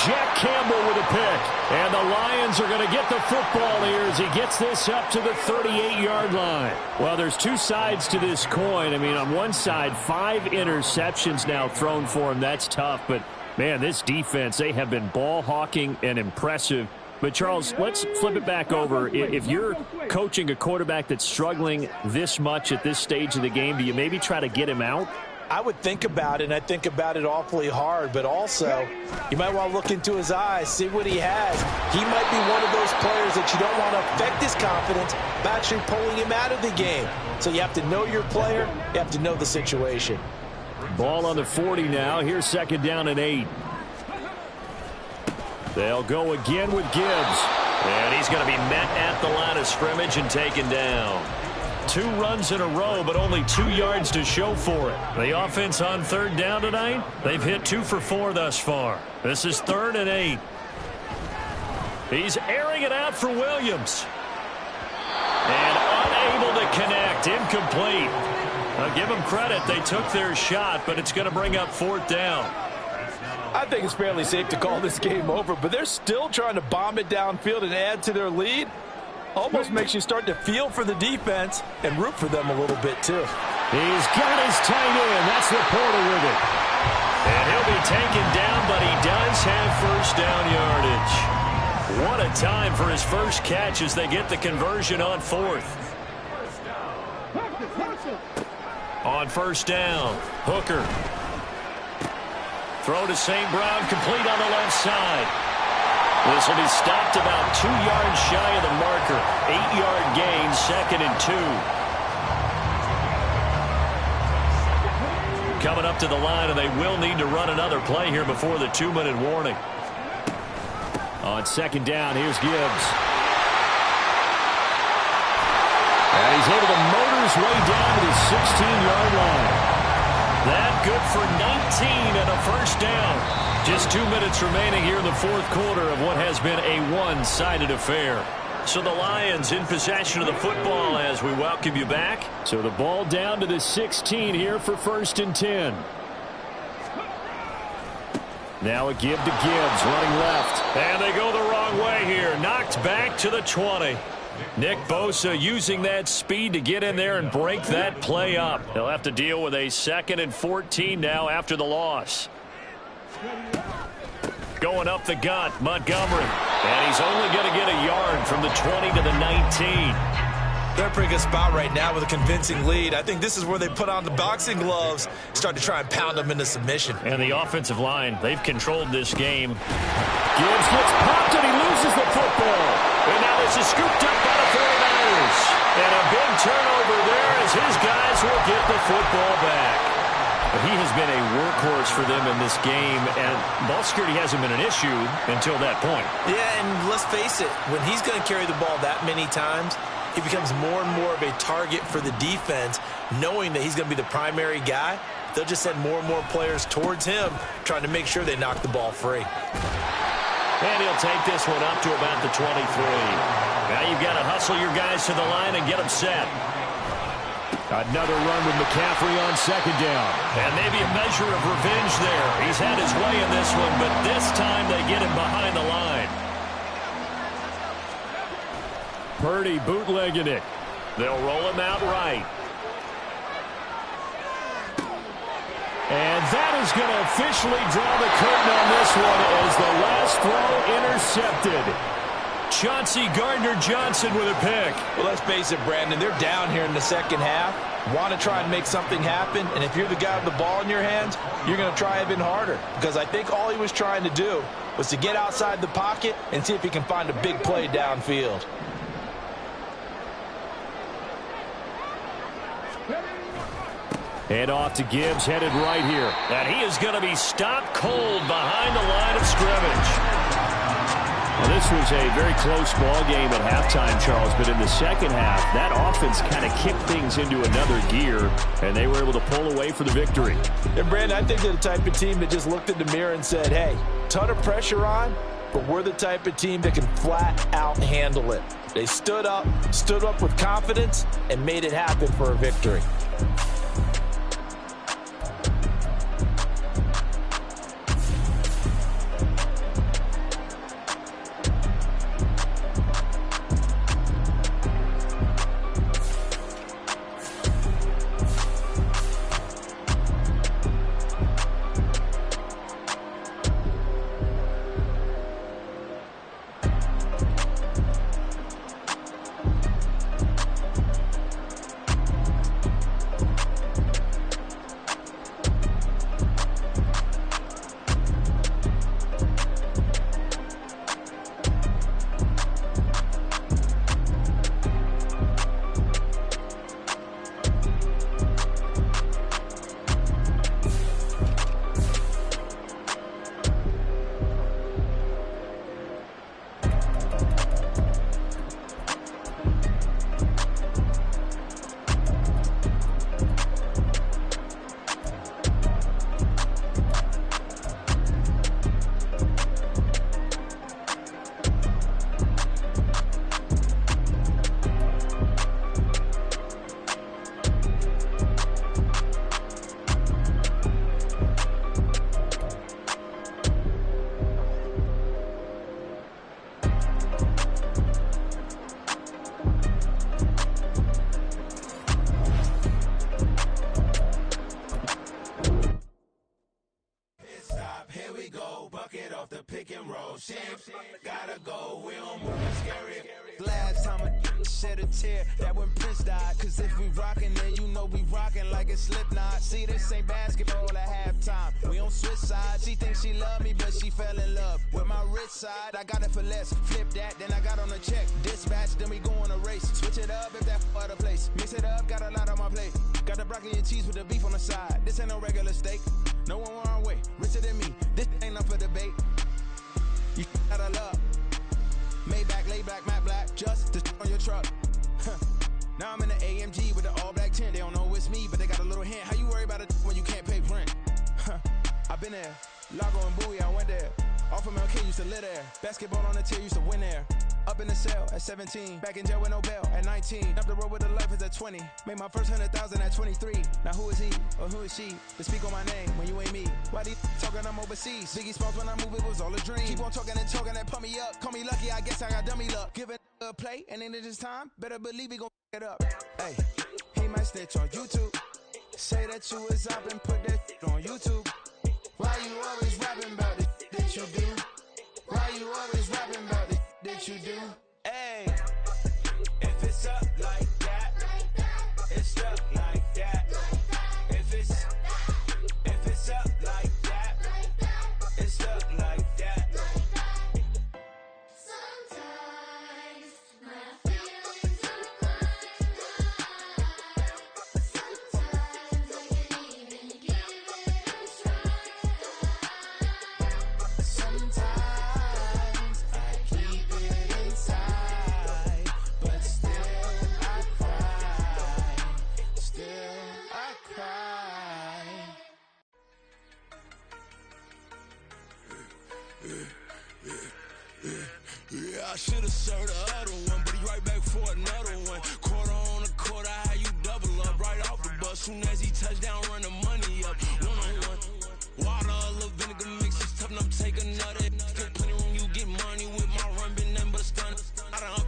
Speaker 5: Jack Campbell with a pick. And the Lions are going to get the football here as he gets this up to the 38-yard line. Well, there's two sides to this coin. I mean, on one side, 5 interceptions now thrown for him. That's tough, but man, this defense, they have been ball hawking and impressive. But, Charles, let's flip it back over. If you're coaching a quarterback that's struggling this much at this stage of the game, do you maybe try to get him out?
Speaker 6: I would think about it, and I think about it awfully hard. But also, you might want to look into his eyes, see what he has. He might be one of those players that you don't want to affect his confidence by actually pulling him out of the game. So you have to know your player. You have to know the situation.
Speaker 5: Ball on the 40 now. Here's second down and 8. They'll go again with Gibbs. And he's going to be met at the line of scrimmage and taken down. 2 runs in a row, but only 2 yards to show for it. The offense on 3rd down tonight, they've hit 2 for 4 thus far. This is 3rd and 8. He's airing it out for Williams. And unable to connect. Incomplete. I'll give them credit. They took their shot, but it's going to bring up 4th down.
Speaker 6: I think it's fairly safe to call this game over, but they're still trying to bomb it downfield and add to their lead. Almost makes you start to feel for the defense and root for them a little bit, too.
Speaker 5: He's got his tight end. That's Laporta with it. And he'll be taken down, but he does have 1st down yardage. What a time for his first catch as they get the conversion on 4th. On 1st down, Hooker. Throw to St. Brown, complete on the left side. This will be stopped about 2 yards shy of the marker. 8-yard gain, 2nd and 2. Coming up to the line, and they will need to run another play here before the 2-minute warning. On 2nd down, here's Gibbs. And he's able to motor his way down to the 16-yard line. That good for 19 and a 1st down. Just 2 minutes remaining here in the 4th quarter of what has been a one-sided affair. So the Lions in possession of the football as we welcome you back. So the ball down to the 16 here for 1st and 10. Now a give to Gibbs, running left. And they go the wrong way here. Knocked back to the 20. Nick Bosa using that speed to get in there and break that play up. They'll have to deal with a 2nd and 14 now after the loss. Going up the gut, Montgomery. And he's only going to get a yard from the 20 to the 19.
Speaker 1: They're in a pretty good spot right now with a convincing lead. I think this is where they put on the boxing gloves, start to try and pound them into submission.
Speaker 5: And the offensive line, they've controlled this game. Gibbs gets popped and he loses the football. And now this is scooped up by the 49ers. And a big turnover there as his guys will get the football back. But he has been a workhorse for them in this game, and ball security hasn't been an issue until that point.
Speaker 1: Yeah, and let's face it, when he's going to carry the ball that many times, he becomes more and more of a target for the defense, knowing that he's going to be the primary guy. They'll just send more and more players towards him, trying to make sure they knock the ball free.
Speaker 5: And he'll take this one up to about the 23. Now you've got to hustle your guys to the line and get them set. Another run with McCaffrey on 2nd down. And maybe a measure of revenge there. He's had his way in this one, but this time they get him behind the line. Purdy bootlegging it. They'll roll him out right. And that is going to officially draw the curtain on this one as the last throw intercepted. Chauncey Gardner-Johnson with a pick.
Speaker 6: Well, let's face it, Brandon, they're down here in the 2nd half. Want to try and make something happen, and if you're the guy with the ball in your hands, you're going to try even harder. Because I think all he was trying to do was to get outside the pocket and see if he can find a big play downfield.
Speaker 5: Head off to Gibbs, headed right here. And he is going to be stopped cold behind the line of scrimmage. Well, this was a very close ball game at halftime, Charles, but in the 2nd half, that offense kind of kicked things into another gear, and they were able to pull away for the victory.
Speaker 6: And, Brandon, I think they're the type of team that just looked in the mirror and said, hey, ton of pressure on, but we're the type of team that can flat out handle it. They stood up with confidence, and made it happen for a victory.
Speaker 8: shift. Gotta go, we don't move scary. Last time I shed a tear, that when Prince died. Cause if we rockin', then you know we rockin' like it's Slipknot. See, this ain't basketball at halftime. We on switch sides. She thinks she love me, but she fell in love with my rich side. I got it for less. Flip that, then I got on a check. Dispatch, then we go on a race. Switch it up if that other place. Mix it up, got a lot on my plate. Got the broccoli and cheese with the beef on the side. This ain't no regular steak. No one wrong way, richer than me. This ain't up for debate. You gotta love. Maybach, lay back, matte black, just to on your truck. Now I'm in the AMG with the all black tint. They don't know it's me, but they got a little hint. How you worry about it when you can't pay rent? I've been there. Lago and Bowie, I went there. Off of MLK, used to live there. Basketball on the tier, used to win there. Up in the cell at 17. Back in jail with no bail at 19. Up the road with the life is at 20. Made my first 100,000 at 23. Now who is he or who is she to speak on my name when you ain't me? Why they talking I'm overseas? Biggie Smalls when I move, it was all a dream. Keep on talking and talking and pump me up. Call me lucky, I guess I got dummy luck. Give it a play and then it's time. Better believe he gon' it up. Hey, he might snitch on YouTube. Say that you was up and put that on YouTube. Why you always rapping about it that you do? Why you always rapping about it that you do? Hey, if it's up like that, it's up like that. If it's up like that, it's up like that.
Speaker 9: Sometimes my feelings are running high. Sometimes I can't even give it a try. Sometimes I keep it inside, but still I cry. Still I cry.
Speaker 8: Yeah, I should've served the other one, but he right back for another one. Quarter on a quarter, how you double up right off the bus. Soon as he touch down, run the money up. One-on-one. Water, a little vinegar mix, it's tough enough, take another. Still plenty room, you get money with my run, been nothing but a stun. I done up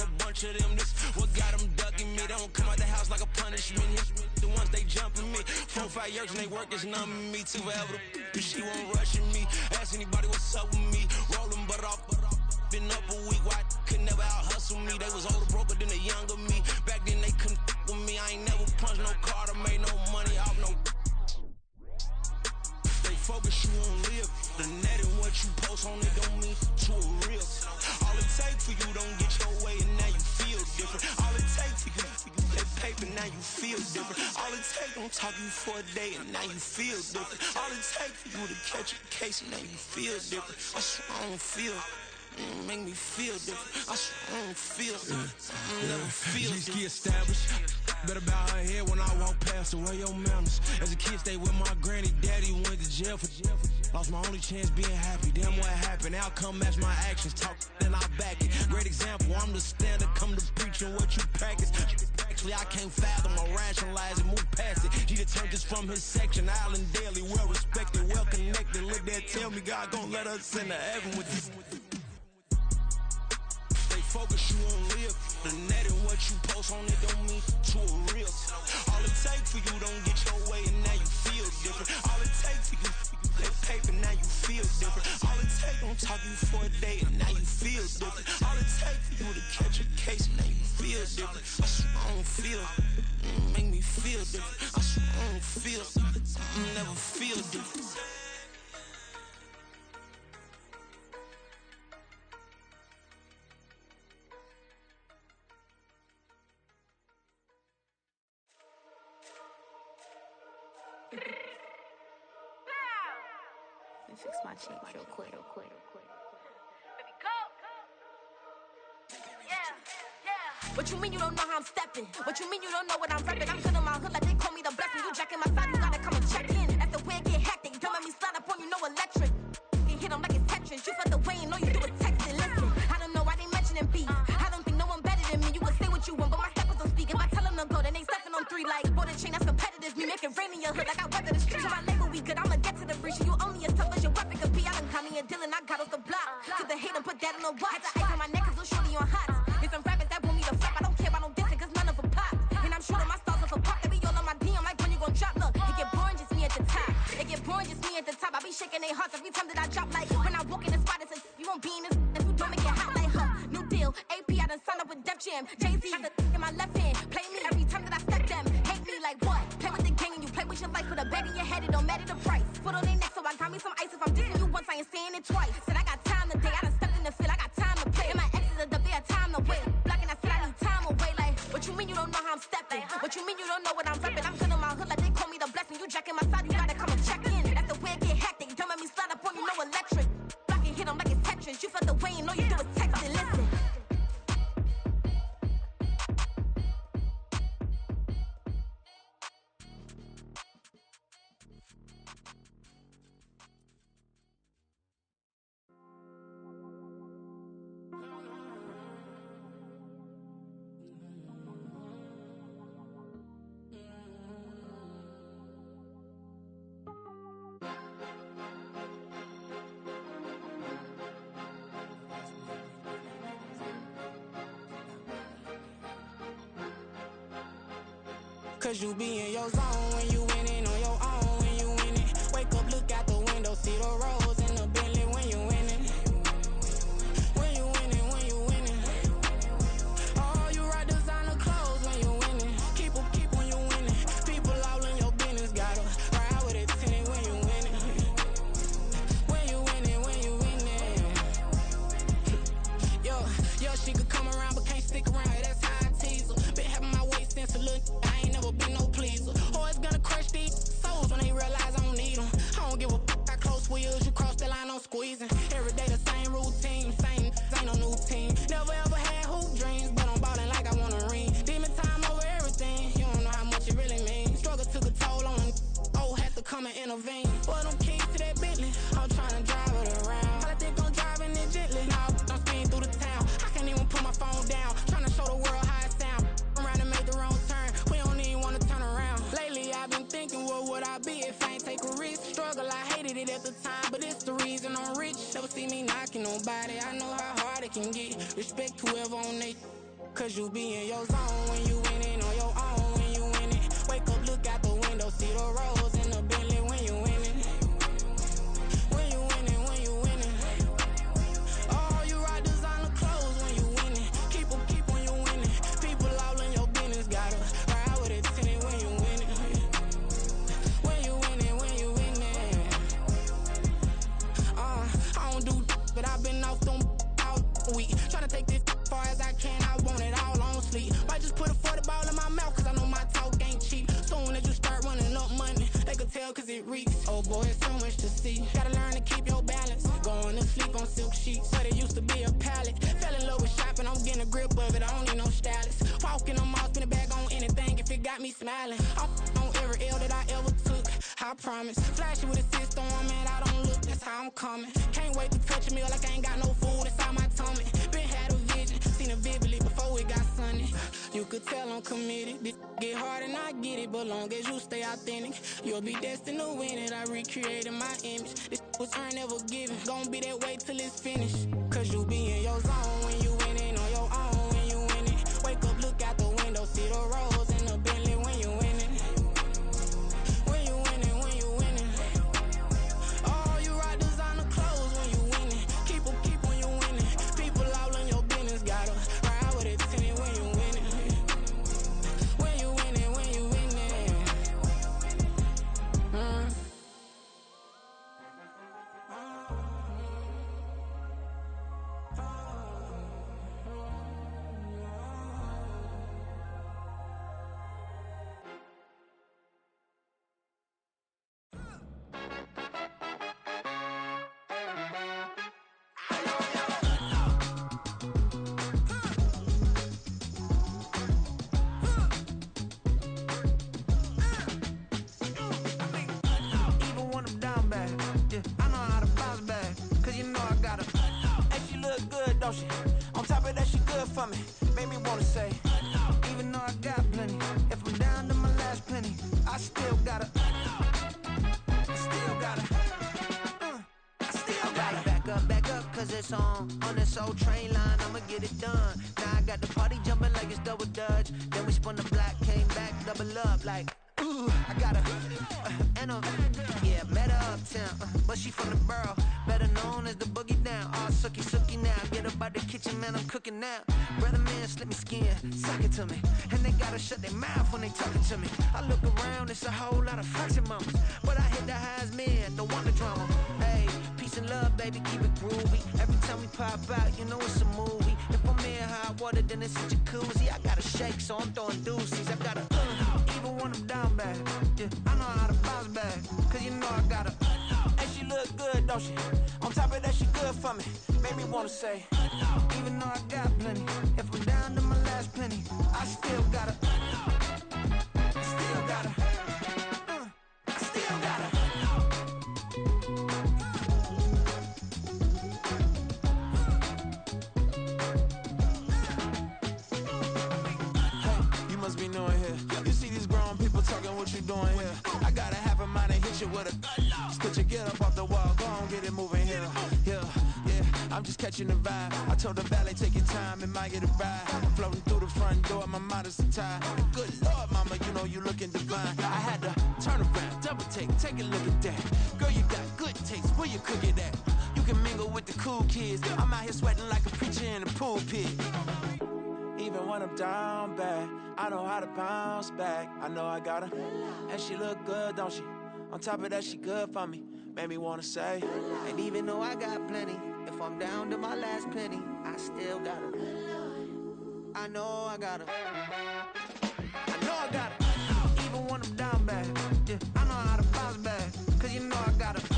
Speaker 8: a bunch of them, this what got them ducking me. They don't come out the house like a punishment. The ones they jumping me. 4 or 5 years and they work is numbing me. Too forever, but she won't rushing me. Ask anybody what's up with me. Rolling butt off. Been up a week, why could never out hustle me? They was older, broker than the younger me. Back then they couldn't with me. I ain't never punched no card or made no money off no. They focus you on live. The net and what you post on it don't mean to a real. All it take for you don't get your way and now you feel different. All it take for you that paper, now you feel different. All it take don't talk you for a day and now you feel different. All it take for you to catch a case and now you feel different. I swear I don't feel. Make me feel different. I swear I don't feel. Never feel different. G-ski established. Better bow her head when I walk past the way your manners. As a kid, stayed with my granny. Daddy went to jail for lost my only chance being happy. Damn, what happened? Outcome match my actions. Talk, then I back it. Great example. I'm the standard. Come to preaching what you practice. Actually, I can't fathom or rationalize and move past it. He turned this from his section. Island Daily, well respected, well connected. Look there, tell me God gon' let us into heaven with this. Focus you on live. The net and what you post on it don't mean to a real. All it take for you don't get your way and now you feel different. All it take for you that paper, now you feel different. All it take don't talk you for a day and now you feel different. All it take for you to catch a case and now you feel different. I swear I don't feel. Make me feel different. I swear I don't feel. Never feel different.
Speaker 9: Let me fix my chain real quick. Baby, go. Yeah. What you mean you don't know how I'm stepping? What you mean you don't know what I'm repping? I'm good in my hood like they call me the blessing. You jacking my side, you gotta come and check in. That's the way it get hectic. Don't let me slide up on you, no electric. You hit them like it's Tetris. You felt the way and all you do is text it. Listen, I don't know why they mentioning beef. I don't think no one better than me. You can say what you want, but my steppers don't speak. If I tell them to go, then they stepping on 3 like border chain. That's competitive. Me make it rain in your hood like I weather the streets. So my label we good. I'ma get to the breach. You only as tough as your weapon could be. I done Connie and Dylan. I got off the block. Took the hate and put that in the watch. Had the ice on my neck 'cause little shorty on hot. There's some rappers that want me to flop. I don't care about no dissing 'cause none of them pop. And I'm shooting my stars off a pop. They be all on my DM like when you gon' drop. Look, it get boring just me at the top. It get boring just me at the top. I be shaking their hearts every time that I drop. Like when I walk in the spot, it's a, you won't being this, and who don't make it hot like her. New deal, AP, I done signed up with Def Jam. Jay-Z got the in my left hand. Play me every time that I step them. Hate me like what? Play with the gang and you play with your life. Put a bet in your head, it don't matter the price. Foot on their neck, so I got me some ice. If I'm dissing you once, I ain't saying it twice. Said I got time today, I done stepped in the field, I got time to play. And my exes are the bare time to wait. Blocking, I said I need time away. Like, what you mean you don't know how I'm stepping? What you mean you don't know what I'm repping? I'm good on my hood like they call me the blessing. You jacking my side, you gotta come and check in. That's the way it get hectic. Don't make me slide up on you, no electric. Blocking, hit 'em like it's Tetris. You felt the way and all you do is text and listen.
Speaker 8: Cause you be in your zone when you winning on your own when you winning. Wake up, look out the window, see the rose in the Bentley when you winning. When you winning, when you winning. Oh, you rock designer clothes when you winning. Keep when you winning. People all in your business, gotta ride with it tinted when you winning. When you winning, when you winning. Yo, she could come around but can't stick around. That's how I tease her. Been having my way since a little. I ain't never been no pleaser. Always gonna crush these souls when they realize I don't need them. I don't give a how close we is. You cross the line, I'm squeezing. Every day the same routine, same ain't no new team. Never ever had hoop dreams, but I'm ballin' like I want a ring. Demon time over everything. You don't know how much it really means. Struggle took a toll on them. Oh, had to come and intervene. Boy, them keys to that Bentley. I'm trying to drive it around. I think I'm driving it gently. Now I'm speeding through the town. I can't even put my phone down. Trying to show the world how it sound. Around and make the wrong turn. We don't even wanna turn around. Lately I've been thinking, what would I be if I ain't take a risk? Struggle, I hated it at the time, but it's the reason I'm rich. Never see me knocking nobody. I know how hard it can get. Respect whoever on they. Cause you be in your zone when you winning on your own when you winning. Wake up, look out the window, see the rose in the Bentley when you winning. When you winning, when you winning. Oh, you rock designer clothes when you winning. Keep when you winning. People all in your business, gotta ride with it tinted when you winning. When you winning, when you winning. I don't do but I've been off them all week. Tryna take this far as I can, I want it all on sleep. Might just put a 40 ball in my mouth, cause I know my talk ain't cheap. Soon as you start running up money, they can tell cause it reeks. Oh boy, it's so much to see. Gotta learn to keep your balance. Going to sleep on silk sheets, but it used to be a pallet. Fell in love with shopping, I'm getting a grip of it, I don't need no stylist. Walking on mall, spin a bag on anything if it got me smiling. I'm on every L that I ever took, I promise. Flashy with a system on, man, I don't look, that's how I'm coming. Can't wait to touch a meal like I ain't got no food inside my tummy. Been had a vision, seen it vividly before it got sunny. You could tell I'm committed. This get hard and I get it, but long as you stay authentic, you'll be destined to win it. I recreated my image. This was earned, never given. Gonna be that way till it's finished. Cause you be in your zone when you winning on your own when you winning. Wake up, look out the window, see the rose in the Bentley when you winning. When you winning, when you winning. Oh, you rock designer clothes when you winning. Keep when you winning. People all in your business, gotta ride with it tinted when you winning. When you winning, when you winning. Even when I'm down bad, yeah, I know how to bounce back. Cause you know I got her. And she look good, don't she? On top of that, she good for me. Made me wanna say, even though I got plenty, if I'm down to my last penny, I still got her. Still got her. I still got her. Back up, cause it's on this old train line, I'ma get it done. Now I got the party jumping like it's double dutch. Then we spun the block, came back, double up like, ooh, I got her. And yeah, met her uptown, but she from the borough. better known as the boogie down. All sucky now. Get up out the kitchen, man, I'm cooking now. Brother man, slip me skin, suck it to me. And they gotta shut their mouth when they talking to me. I look around, it's a whole lot of flexing mamas. But I hit the highs, man, don't want the drama. Hey, peace and love, baby, keep it groovy. Every time we pop out, you know it's a movie. If I'm in hot water, then it's a jacuzzi. I gotta shake, so I'm throwing deuces. I gotta, even when I'm down bad. Yeah, I know how to bounce back, cause you know I gotta. And she look good, don't she? On top of that, she good for me. Made me wanna say, even though I got plenty, if I'm down to my last penny, I still gotta. I still gotta. I still gotta. Hey, you must be new in here. You see these grown people talking, what you doing here? I gotta have a mind and hit you with a. Put your get up off the wall, go on, get it moving here. Yeah, I'm just catching the vibe. I told the valet, take your time, it might get a ride. I'm floating through the front door, my modest attire. Good Lord, mama, you know you looking divine. I had to turn around, double take a look at that. Girl, you got good taste, where you cook it at? You can mingle with the cool kids. I'm out here sweating like a preacher in a pulpit. Even when I'm down bad, I know how to bounce back. I know I got her, and she look good, don't she? On top of that, she good for me. Made me wanna say, and even though I got plenty, if I'm down to my last penny, I still got her. I know I got her. I know I got her. Even when I'm down bad, yeah, I know how to bounce back, cause you know I got her.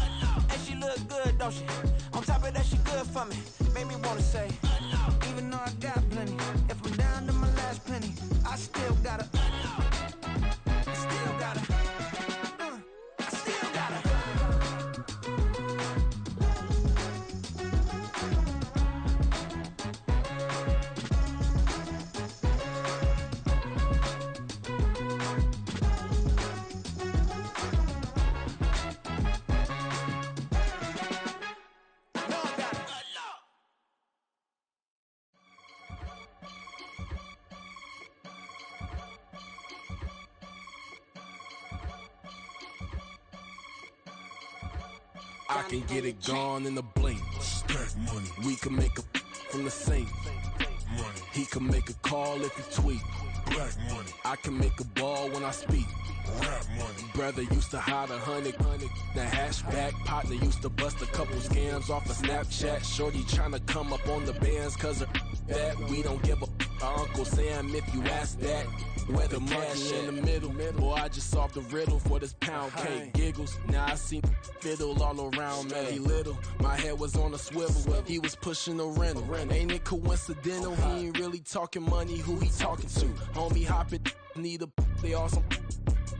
Speaker 8: And she look good, don't she? On top of that, she good for me. Made me wanna say, even though I got plenty, if I'm down to my last penny, I still got her. I still got her. I still got her.
Speaker 10: I can get it gone in a blink. Stack money. We can make a from the sink. Money. He can make a call if he tweet. Black money. I can make a ball when I speak. Rap money. Brother used to hide 100. The hashback partner used to bust a couple scams off of Snapchat. Shorty tryna come up on the bands cause of that. We don't give a Uncle Sam if you ask that. Where the money in the middle. Boy, I just solved the riddle for this pound cake. Giggles, now I see fiddle all around me. He little, my head was on a swivel. He was pushing the rental. Ain't it coincidental? He ain't really talking money, who he talking to? Homie hopping, need a, they awesome.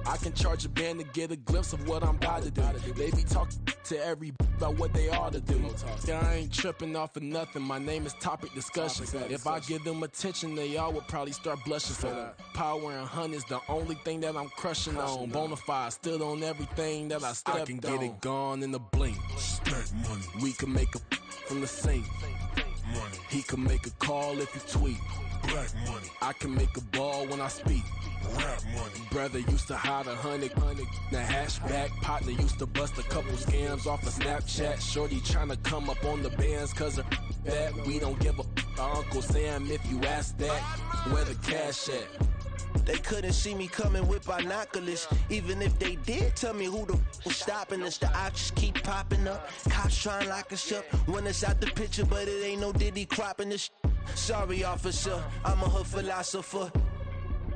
Speaker 10: I can charge a band to get a glimpse of what I'm about to do. They be talking to every about what they ought to do. Yeah, I ain't tripping off of nothing. My name is Topic Discussion. If I give them attention, they all would probably start blushing. So power and hunt is the only thing that I'm crushing on. Bonafide stood on everything that I stepped on. I can get it gone in a blink. Stack money. We can make a from the sink. Money. He can make a call if he tweet. Black money. I can make a ball when I speak. Rap money. Brother used to hide 100. The hashback partner used to bust a couple scams off of Snapchat. Shorty tryna come up on the bands cause of that. We don't give a Uncle Sam if you ask that. Where the cash at?
Speaker 8: They couldn't see me coming with binoculars. Even if they did tell me who the was stopping us, the options keep popping up. Cops trying to lock us up when it's out the picture, but it ain't no Diddy cropping this. Sorry, officer, I'm a hood philosopher.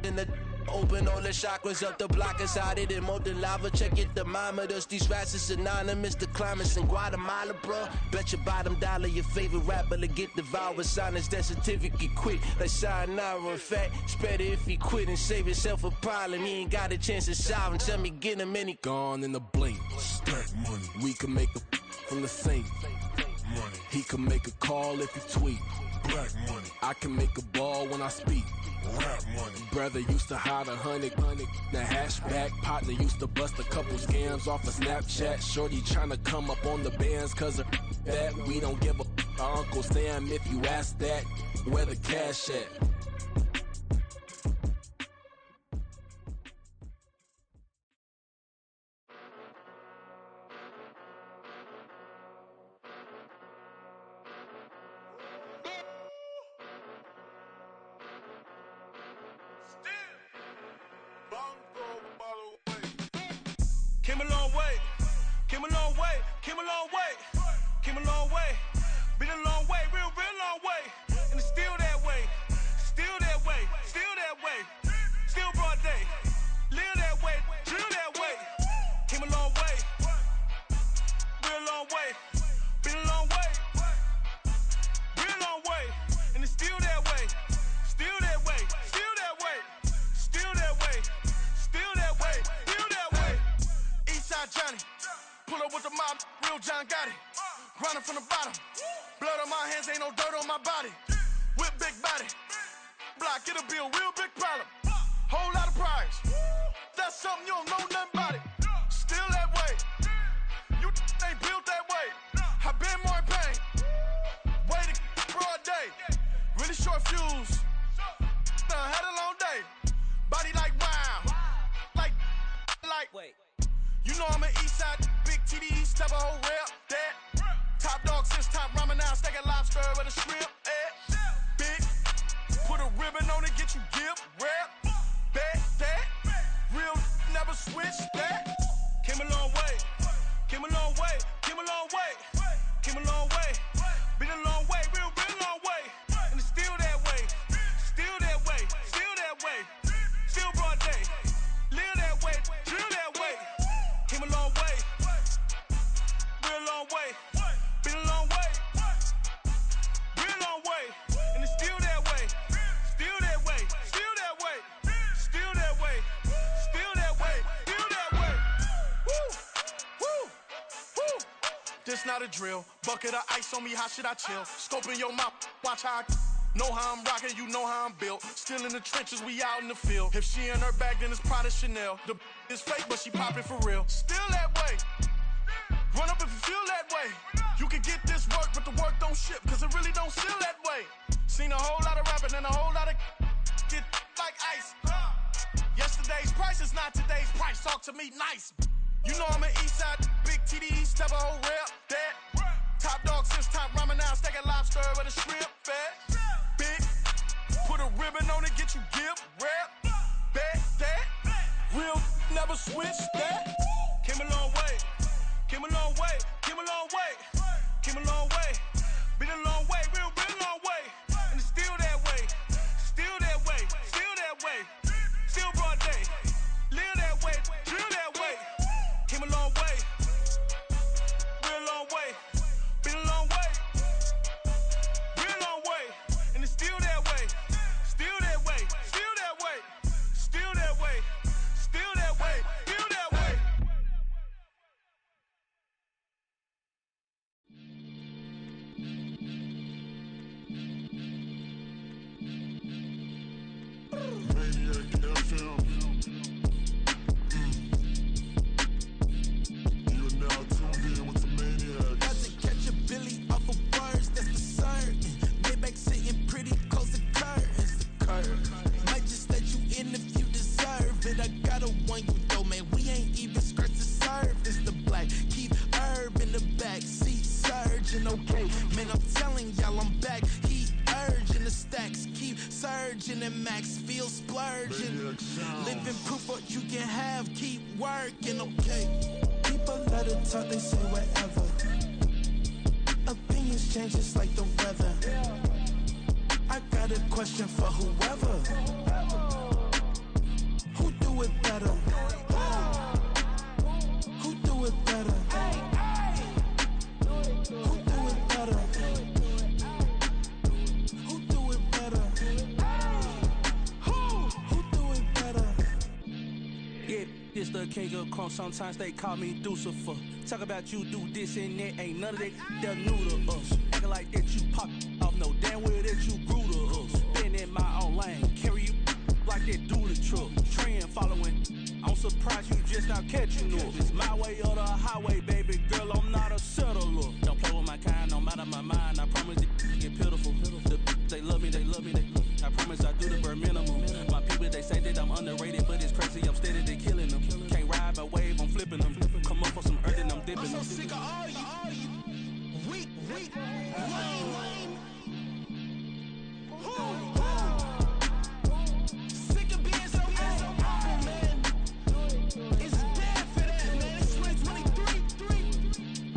Speaker 8: In the open all the chakras up the block inside it and molten lava. Check your thermometers. These rats is anonymous. The climates in Guatemala, bro. Bet your bottom dollar your favorite rapper to get devoured. Sign his death certificate quick. Like sayonara. In fact, it's better if he quit and save himself a problem. He ain't got a chance to solve and tell me get him any.
Speaker 10: Gone in a blink. Stack money. We can make a from the sink. Money. He can make a call if he tweet. Black money. I can make a ball when I speak. Rap money. Brother used to hide 100. The hashback partner used to bust a couple scams off of Snapchat. Shorty tryna come up on the bands cause of that. We don't give a Uncle Sam if you ask that. Where the cash at?
Speaker 8: way, came a long way, came a long way. Been a long way, real long way. And it's still that way, still that way, still that way. Still broad day, live that way, drill that way. Came a long way, real long way. Been a long way, real long way. And it's still that way, still that way, still that way. Still that way, still that way, still that way. Eastside Johnny, pull up with the mob, real John got it. Grinding from the bottom, blood on my hands, ain't no dirt on my body. Whip big body, block, get a bill, real big problem. Whole lot of prize, that's something you don't know nothing about it. Still that way, you ain't built that way. I been more in pain, way to broad day. Really short fuse, had a long day. Body like wow, like, wait. You know I'm an east side, big TDs, type of whole rep, that. Top dog since top ramen now, stacking lobster with a shrimp, big, put a ribbon on it, get you give, rep, bet, that. Real, never switch, that. Came a long way, came a long way, came a long way, came a long way. Been a long way, real long way. And it's still that way, still that way, still that way. Still broad day, live that way, drill that way. Came a long way, real long way. Been a long way, real long way. And it's still that way, still that way, still that way. Still that way, still that way, still that way. Woo, woo, woo. This not a drill, bucket of ice on me, how should I chill? Scoping your mouth, watch how I know how I'm rocking, you know how I'm built. Still in the trenches, we out in the field. If she in her bag, then it's Prada Chanel. The is fake, but she poppin' for real. Still that way. Run up if you feel that way. You can get this work, but the work don't ship, cause it really don't feel that way. Seen a whole lot of rapping and a whole lot of get like ice. Yesterday's price is not today's price. Talk to me nice. You know I'm an east side, big TDs, type of whole rep, that. Top dog since top ramen now, stacking lobster with a shrimp, fat. Big, put a ribbon on it, get you give, rep, bet, that. Real, never switch, that. Came a long way, came a long way, came a long way, came a long way. Been a long way, real long way. And it's still that way, still that way, still that way. Still broad day, live that way, drill that way. Came a long way, real long way. Been a long way, real long way. And it's still that way, still that way, still that way. Still that way, still that way, still that way. Okay, man, I'm telling y'all I'm back. Heat urging the stacks, keep surging and max feel splurging. Living proof what you can have, keep working, okay. People let it talk, they say whatever. Opinions change just like the weather. I got a question for whoever. Who do it better? Who do it better? Who do it better? Who do it better? Who do it better?
Speaker 11: Yeah, this the king of crunk. Sometimes they call me Lucifer. Talk about you do this and that. Ain't none of that, they're new to us. Acting like that you pop off. No damn well that you grew to us. Been in my own lane. Carry you like that do the truck. Trend following. I'm surprised you just not catching up. It's my way or the highway, baby girl, I'm not a settler. Don't play with my kind, no matter my mind. I promise it get pitiful. They love me, they love me, they love me. I promise I do the bare minimum. My people, they say that I'm underrated, but it's crazy, I'm steady, they killing them. Can't ride my wave, I'm flipping them. Come up for some earth and I'm dipping them.
Speaker 8: I'm so sick of all you. Weak, lame. Sick of being so humble, man. It's bad for that, man. It's 2023.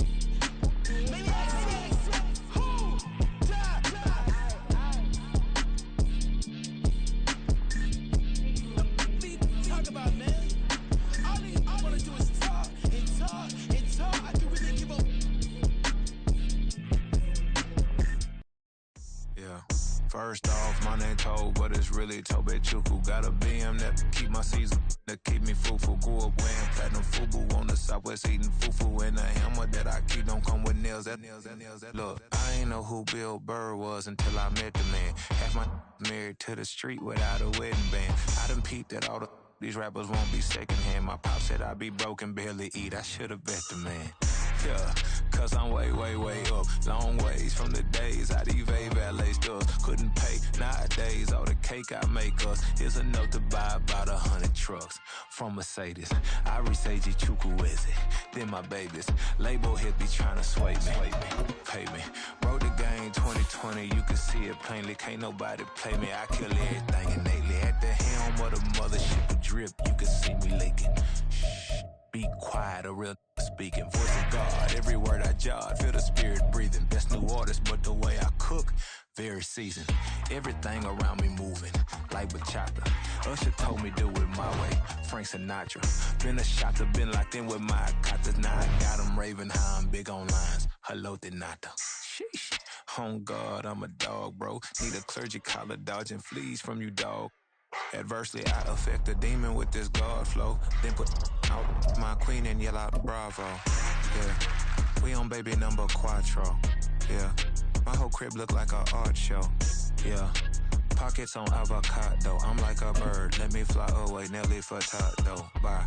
Speaker 8: told, but it's really Tobe Chuku. Got a BM that keep my season, that keep me fufu. Grew up wearing platinum fubu on the Southwest eating fufu. And the hammer that I keep don't come with nails. Look, I ain't know who Bill Burr was until I met the man. Half my married to the street without a wedding band. I done peeped at all these rappers won't be secondhand. My pop said I'd be broken, barely eat. I should've bet the man. Yeah, cause I'm way, way, way up. Long ways from the days I evade valet stores. Couldn't pay nowadays. All the cake I make us is enough to buy about 100 trucks from Mercedes. I resage Chukwueze, then my babies. Label hit be trying to sway me, pay me. Wrote the game 2020, you can see it plainly. Can't nobody play me. I kill everything innately. At the helm of the mothership with drip, you can see me leaking. Shh, be quiet, a real speaking. Voice of God, every word I jot, feel the spirit breathing. Best new artist, but the way I cook, very seasoned. Everything around me moving, like bachata. Usher told me do it my way, Frank Sinatra. Been a shotter, been locked in with my katas. Now I got them raving how I'm big on lines. Hello, Denata. Sheesh. On God, I'm a dog, bro. Need a clergy collar, dodging fleas from you, dog. Adversely, I affect the demon with this God flow. Then put out my queen and yell out bravo. Yeah, we on baby number quattro. Yeah, my whole crib look like a art show. Yeah, pockets on avocado. I'm like a bird, let me fly away. Nelly Furtado, bye.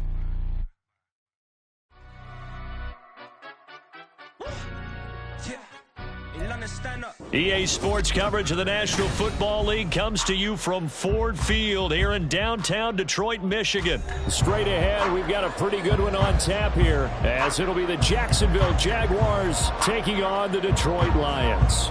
Speaker 5: EA Sports coverage of the National Football League comes to you from Ford Field here in downtown Detroit, Michigan. Straight ahead, we've got a pretty good one on tap here, as it'll be the Jacksonville Jaguars taking on the Detroit Lions.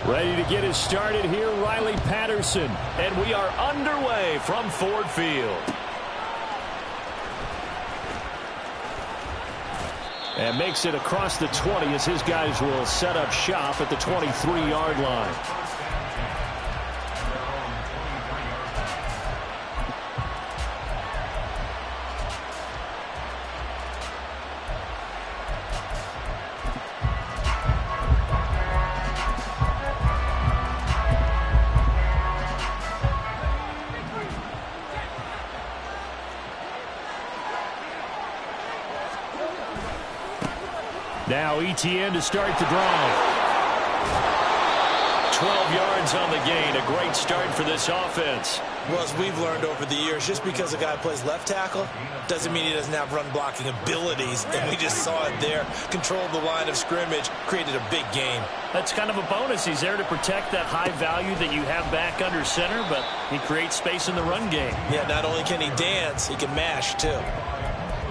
Speaker 5: Ready to get us started here, Riley Patterson. And we are underway from Ford Field. And makes it across the 20 as his guys will set up shop at the 23-yard line. Now ETN to start the drive. 12 yards on the gain. A great start for this offense.
Speaker 1: Well, as we've learned over the years, just because a guy plays left tackle doesn't mean he doesn't have run blocking abilities. And we just saw it there. Controlled the line of scrimmage, created a big gain.
Speaker 2: That's kind of a bonus. He's there to protect that high value that you have back under center, but he creates space in the run game.
Speaker 1: Yeah, not only can he dance, he can mash too.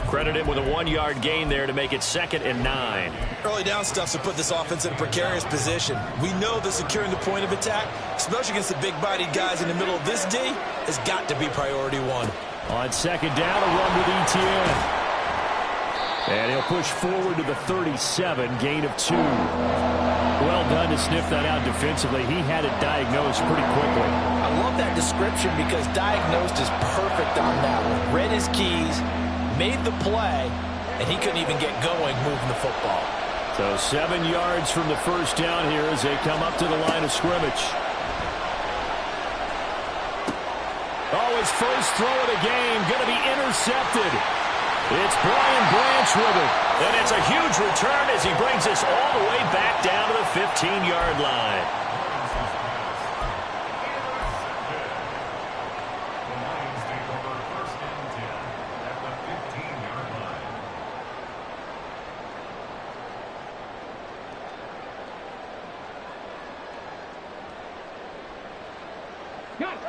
Speaker 2: Credit him with a 1-yard gain there to make it 2nd and 9.
Speaker 1: Early down stuff to put this offense in a precarious position. We know that securing the point of attack, especially against the big-bodied guys in the middle of this D, has got to be priority one.
Speaker 5: On 2nd down, a run with ETN. And he'll push forward to the 37, gain of 2. Well done to sniff that out defensively. He had it diagnosed pretty quickly.
Speaker 6: I love that description because diagnosed is perfect on that one. Read his keys, made the play, and he couldn't even get going moving the football.
Speaker 5: So 7 yards from the first down here as they come up to the line of scrimmage. Oh, his first throw of the game going to be intercepted. It's Brian Branch with it. And it's a huge return as he brings us all the way back down to the 15-yard line.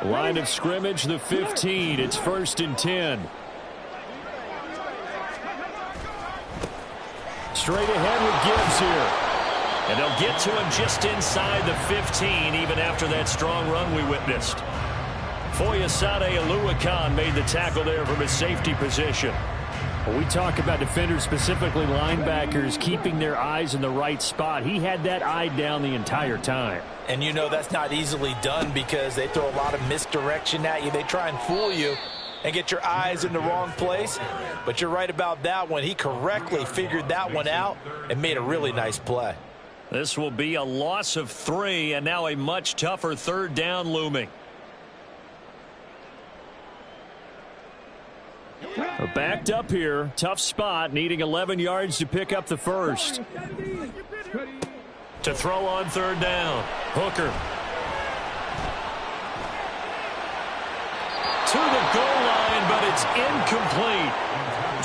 Speaker 5: Line of scrimmage, the 15. It's 1st and 10. Straight ahead with Gibbs here. And they'll get to him just inside the 15, even after that strong run we witnessed. Foyesade Oluwakan made the tackle there from his safety position. Well, we talk about defenders, specifically linebackers, keeping their eyes in the right spot. He had that eye down the entire time.
Speaker 1: And you know that's not easily done because they throw a lot of misdirection at you. They try and fool you and get your eyes in the wrong place. But you're right about that one. He correctly figured that one out and made a really nice play.
Speaker 2: This will be a loss of 3, and now a much tougher 3rd down looming.
Speaker 5: Backed up here. Tough spot, needing 11 yards to pick up the first.
Speaker 2: To throw on 3rd down. Hooker. To the goal line, but it's incomplete.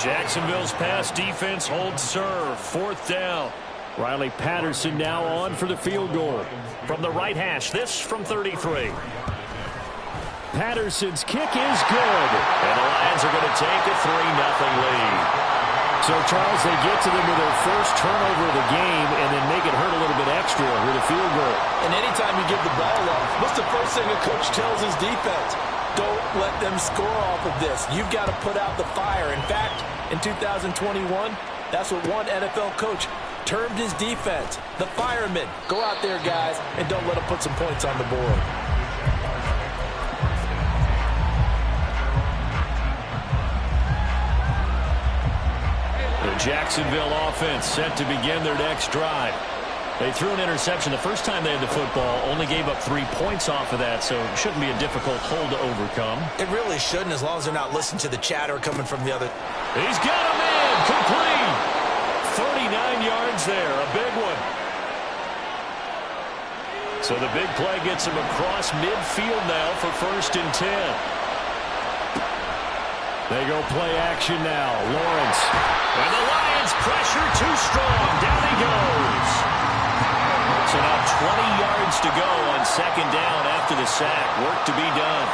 Speaker 2: Jacksonville's pass defense holds serve. 4th down.
Speaker 5: Riley Patterson now on for the field goal.
Speaker 2: From the right hash, this from 33.
Speaker 5: Patterson's kick is good.
Speaker 2: And the Lions are going to take a 3-0 lead.
Speaker 5: So, Charles, they get to them with their first turnover of the game and then make it hurt a little bit extra with a field goal.
Speaker 1: And anytime you give the ball up, what's the first thing a coach tells his defense? Don't let them score off of this. You've got to put out the fire. In fact, in 2021, that's what one NFL coach termed his defense. The firemen. Go out there, guys, and don't let them put some points on the board.
Speaker 2: The Jacksonville offense set to begin their next drive. They threw an interception the first time they had the football, only gave up 3 points off of that, so it shouldn't be a difficult hole to overcome.
Speaker 1: It really shouldn't, as long as they're not listening to the chatter coming from the other.
Speaker 2: He's got a man, complete. 39 yards there, a big one. So the big play gets him across midfield now for 1st and 10.
Speaker 5: They go play action now. Lawrence.
Speaker 2: And the Lions pressure too strong. Down he goes. So now 20 yards to go on 2nd down after the sack. Work to be done.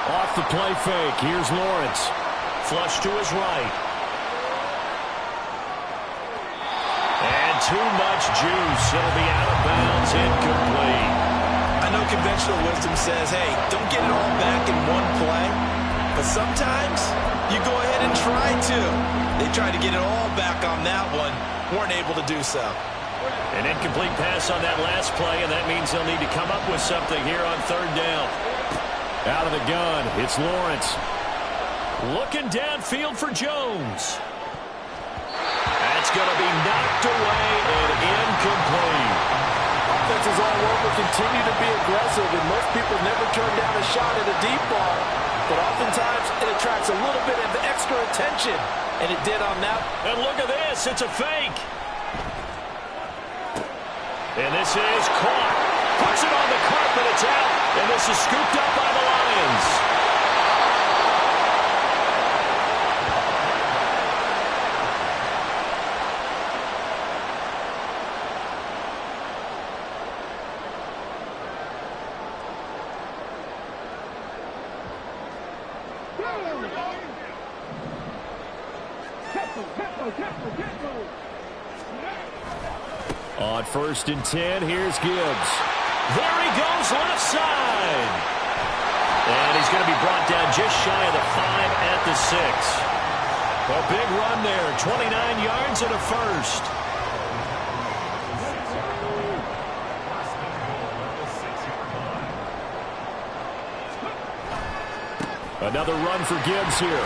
Speaker 5: Off the play fake. Here's Lawrence.
Speaker 2: Flush to his right. And too much juice. It'll be out of bounds, incomplete.
Speaker 1: I know conventional wisdom says, hey, don't get it all back in one play. But sometimes you go ahead and try to. They tried to get it all back on that one. Weren't able to do so.
Speaker 2: An incomplete pass on that last play, and that means they'll need to come up with something here on 3rd down.
Speaker 5: Out of the gun, it's Lawrence.
Speaker 2: Looking downfield for Jones. That's going to be knocked away and incomplete.
Speaker 1: Offenses all over continue to be aggressive, and most people never turn down a shot at a deep ball. But oftentimes, it attracts a little bit of extra attention, and it did on that.
Speaker 2: And look at this, it's a fake. And this is caught. Puts it on the carpet, it's out. And this is scooped up by the Lions.
Speaker 5: On 1st and 10, here's Gibbs.
Speaker 2: There he goes, left side. And he's going to be brought down just shy of the 5 at the 6. A big run there, 29 yards and a first.
Speaker 5: Another run for Gibbs here.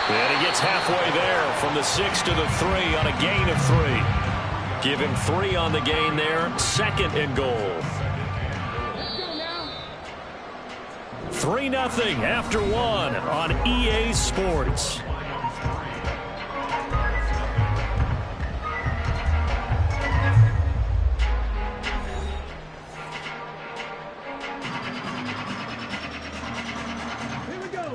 Speaker 2: And he gets halfway there from the 6 to the 3 on a gain of 3. Give him 3 on the gain there. 2nd and goal. 3-0 after 1 on EA Sports.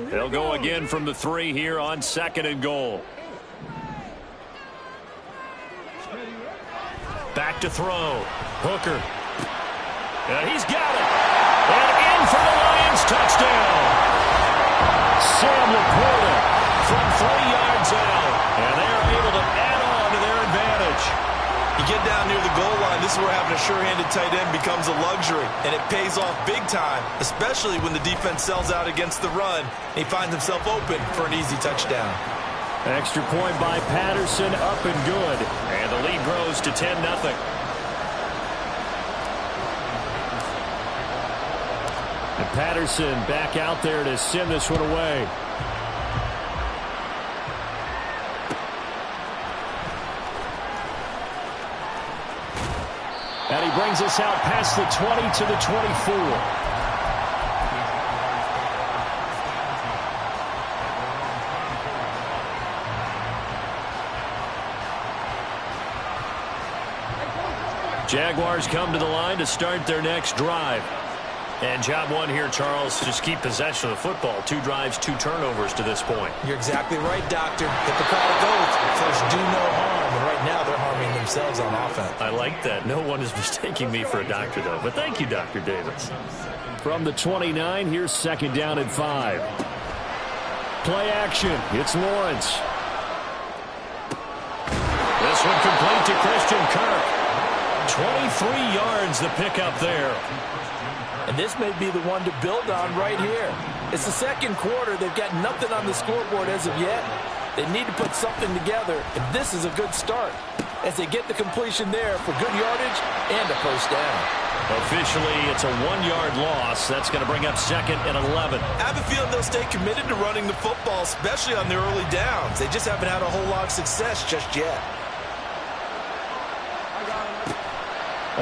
Speaker 2: They'll go again from the 3 here on 2nd and goal. Back to throw. Hooker. And he's got it. And in for the Lions touchdown.
Speaker 5: Sam Laporta
Speaker 2: from 3 yards out. And they're able to add on to their advantage.
Speaker 1: You get down near the goal line, this is where having a sure-handed tight end becomes a luxury, and it pays off big time, especially when the defense sells out against the run. He finds himself open for an easy touchdown.
Speaker 5: Extra point by Patterson, up and good.
Speaker 2: And the lead grows to 10-0.
Speaker 5: And Patterson back out there to send this one away. And he brings us out past the 20 to the 24. Jaguars come to the line to start their next drive.
Speaker 2: And job one here, Charles, just keep possession of the football. 2 drives, 2 turnovers to this point.
Speaker 1: You're exactly right, Doctor. Hippocratic oath. First, do no harm. And right now, they're harming themselves on offense.
Speaker 2: I like that. No one is mistaking me for a doctor, though. But thank you, Dr. Davis.
Speaker 5: From the 29, here's 2nd down and 5. Play action. It's Lawrence.
Speaker 2: This one complete to Christian Kirk. 23 yards the pickup there.
Speaker 6: And this may be the one to build on right here. It's the second quarter. They've got nothing on the scoreboard as of yet. They need to put something together, and this is a good start as they get the completion there for good yardage and a first down.
Speaker 2: Officially, it's a 1-yard loss. That's going to bring up 2nd and 11.
Speaker 1: I have a feeling they'll stay committed to running the football, especially on the early downs. They just haven't had a whole lot of success just yet.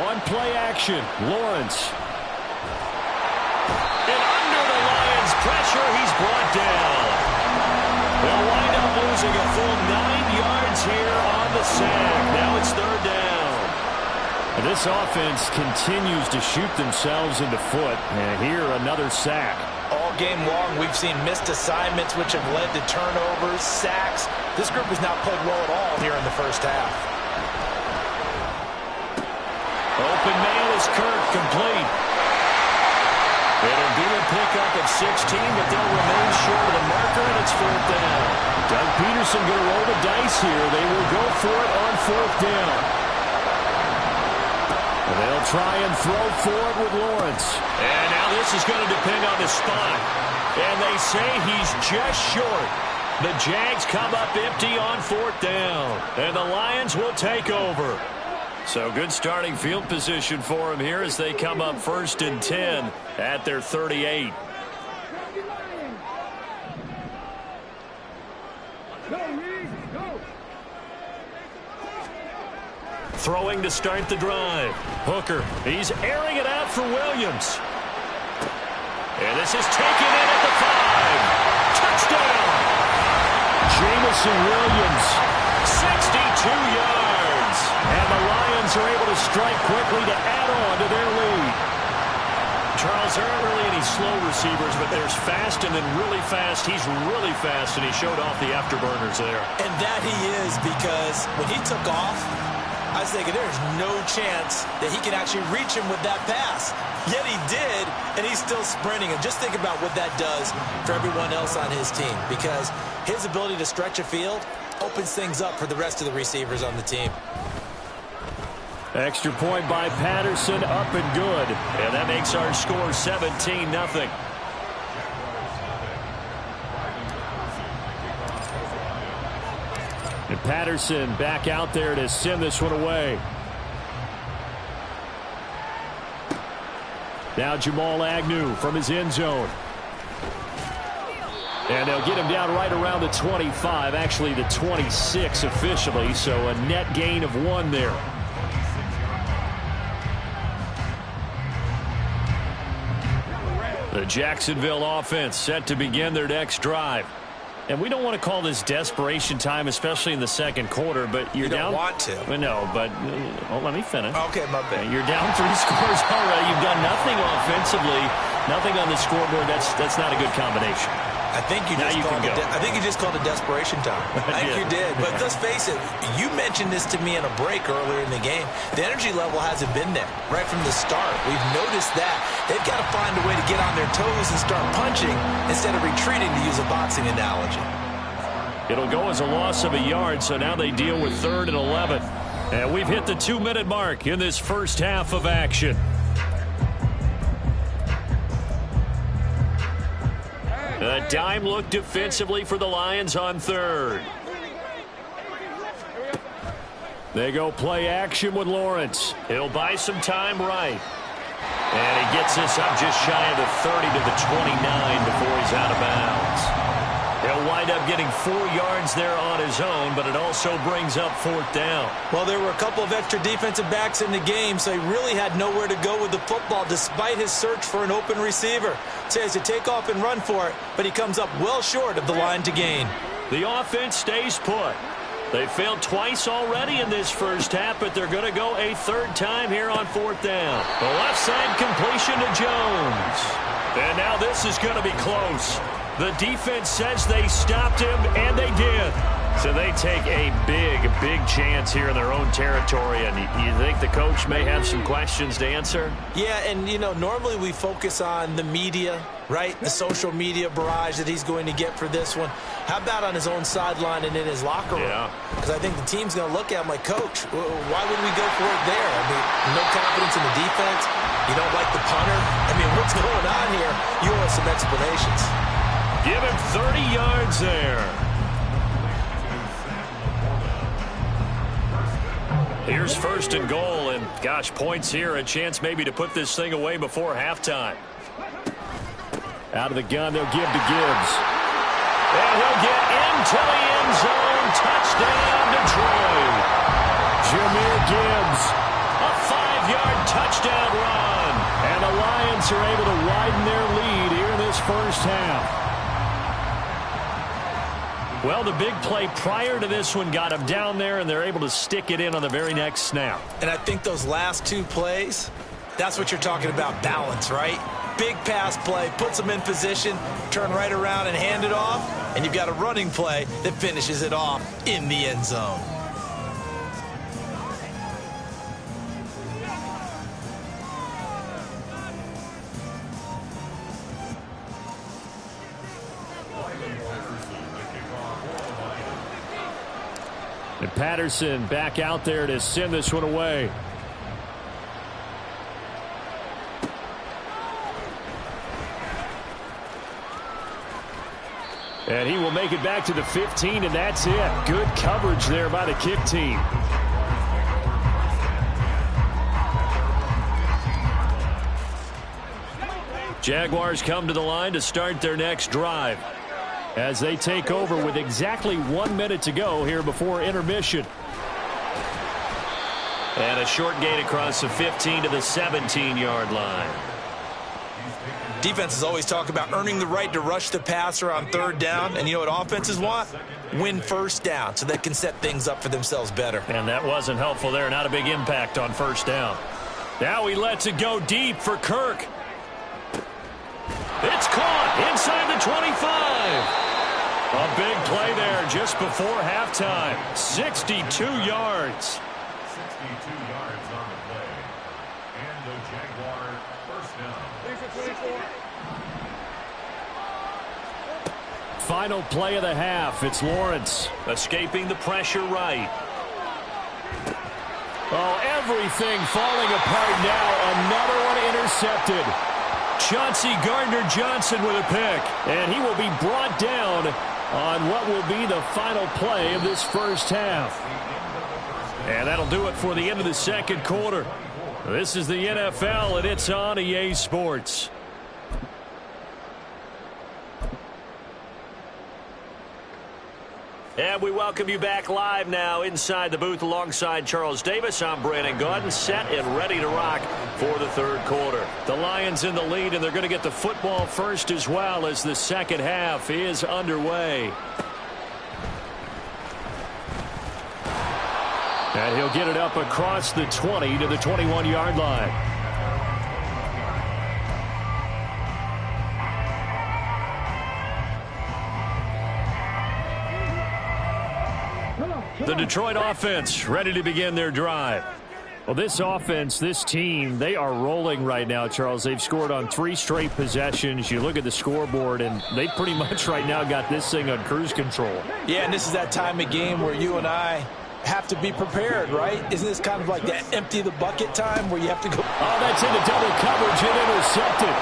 Speaker 5: On play action, Lawrence.
Speaker 2: And under the Lions' pressure, he's brought down. They'll wind up losing a full 9 yards here on the sack. Now it's 3rd down.
Speaker 5: And this offense continues to shoot themselves in the foot. And here, another sack.
Speaker 1: All game long, we've seen missed assignments, which have led to turnovers, sacks. This group has not played well at all here in the first half.
Speaker 2: Open man is Kirk, complete. It'll be a pickup of 16, but they'll remain short of the marker, and it's 4th down.
Speaker 5: Doug Peterson going to roll the dice here. They will go for it on 4th down. And they'll try and throw for it with Lawrence.
Speaker 2: And now this is going to depend on the spot. And they say he's just short. The Jags come up empty on 4th down. And the Lions will take over. So good starting field position for him here as they come up 1st and 10 at their 38. Throwing to start the drive. Hooker, he's airing it out for Williams. And this is taken in at the 5. Touchdown!
Speaker 5: Jamison Williams.
Speaker 2: 62 yards.
Speaker 5: And the Lions are able to strike quickly to add on to their lead.
Speaker 2: Charles, there aren't really any slow receivers, but there's fast and then really fast. He's really fast, and he showed off the afterburners there.
Speaker 1: And that he is, because when he took off, I was thinking there's no chance that he can actually reach him with that pass. Yet he did, and he's still sprinting. And just think about what that does for everyone else on his team, because his ability to stretch a field opens things up for the rest of the receivers on the team.
Speaker 5: Extra point by Patterson, up and good.
Speaker 2: And that makes our score 17-0.
Speaker 5: And Patterson back out there to send this one away. Now Jamal Agnew from his end zone. And they'll get him down right around the 25, actually the 26 officially, so a net gain of 1 there. The Jacksonville offense set to begin their next drive. And we don't want to call this desperation time, especially in the second quarter, but you're down.
Speaker 1: You don't want to.
Speaker 5: Well, no, but let me finish.
Speaker 1: Okay, my bad.
Speaker 5: You're down 3 scores already. You've done nothing offensively, nothing on the scoreboard. That's not a good combination.
Speaker 1: I think you just called it desperation time. I think you did. But let's face it, you mentioned this to me in a break earlier in the game. The energy level hasn't been there right from the start. We've noticed that. They've got to find a way to get on their toes and start punching instead of retreating, to use a boxing analogy.
Speaker 5: It'll go as a loss of a yard, so now they deal with 3rd and 11. And we've hit the 2-minute mark in this first half of action. A dime look defensively for the Lions on third. They go play action with Lawrence. He'll buy some time right. And he gets this up just shy of the 30 to the 29 before he's out of bounds. He'll wind up getting 4 yards there on his own, but it also brings up 4th down.
Speaker 1: Well, there were a couple of extra defensive backs in the game, so he really had nowhere to go with the football despite his search for an open receiver. So he has to take off and run for it, but he comes up well short of the line to gain.
Speaker 5: The offense stays put. They failed twice already in this first half, but they're going to go a 3rd time here on 4th down. The left side completion to Jones. And now this is going to be close. The defense says they stopped him, and they did. So they take a big chance here in their own territory. And you think the coach may have some questions to answer?
Speaker 1: Yeah, and, you know, normally we focus on the media, right? The social media barrage that he's going to get for this one. How about on his own sideline and in his locker room?
Speaker 5: Yeah.
Speaker 1: Because I think the team's going to look at him like, Coach, why would we go for it there? I mean, no confidence in the defense. You don't like the punter. I mean, what's going on here? You owe us some explanations.
Speaker 5: Give him 30 yards there. Here's 1st and goal, and gosh, points here, a chance maybe to put this thing away before halftime. Out of the gun, they'll give to Gibbs. And he'll get into the end zone. Touchdown, Detroit. Jahmyr Gibbs, a 5-yard touchdown run. And the Lions are able to widen their lead here in this first half. Well, the big play prior to this one got him down there, and they're able to stick it in on the very next snap.
Speaker 1: And I think those last 2 plays, that's what you're talking about, balance, right? Big pass play, puts them in position, turn right around and hand it off, and you've got a running play that finishes it off in the end zone.
Speaker 5: And Patterson back out there to send this one away. And he will make it back to the 15, and that's it. Good coverage there by the kick team. Jaguars come to the line to start their next drive as they take over with exactly 1 minute to go here before intermission. And a short gain across the 15 to the 17-yard line.
Speaker 1: Defenses always talk about earning the right to rush the passer on 3rd down. And you know what offenses want? Win 1st down so they can set things up for themselves better.
Speaker 5: And that wasn't helpful there. Not a big impact on 1st down. Now he lets it go deep for Kirk. It's caught inside the 25. A big play there just before halftime. 62 yards.
Speaker 3: 62 yards on the play. And the Jaguar 1st down.
Speaker 5: Final play of the half. It's Lawrence escaping the pressure right. Oh, everything falling apart now. Another one intercepted. Chauncey Gardner-Johnson with a pick. And he will be brought down on what will be the final play of this first half. And that'll do it for the end of the 2nd quarter. This is the NFL, and it's on EA Sports. And we welcome you back live now inside the booth alongside Charles Davis. I'm Brandon Gaudin, set and ready to rock for the 3rd quarter. The Lions in the lead, and they're going to get the football first as well as the 2nd half is underway. And he'll get it up across the 20 to the 21-yard line. The Detroit offense ready to begin their drive. Well, this offense, this team, they are rolling right now, Charles. They've scored on 3 straight possessions. You look at the scoreboard, and they pretty much right now got this thing on cruise control.
Speaker 1: Yeah, and this is that time of game where you and I,
Speaker 6: have to be prepared, right? Isn't this kind of like that empty the bucket time where you have to go?
Speaker 5: Oh, that's into double coverage and intercepted.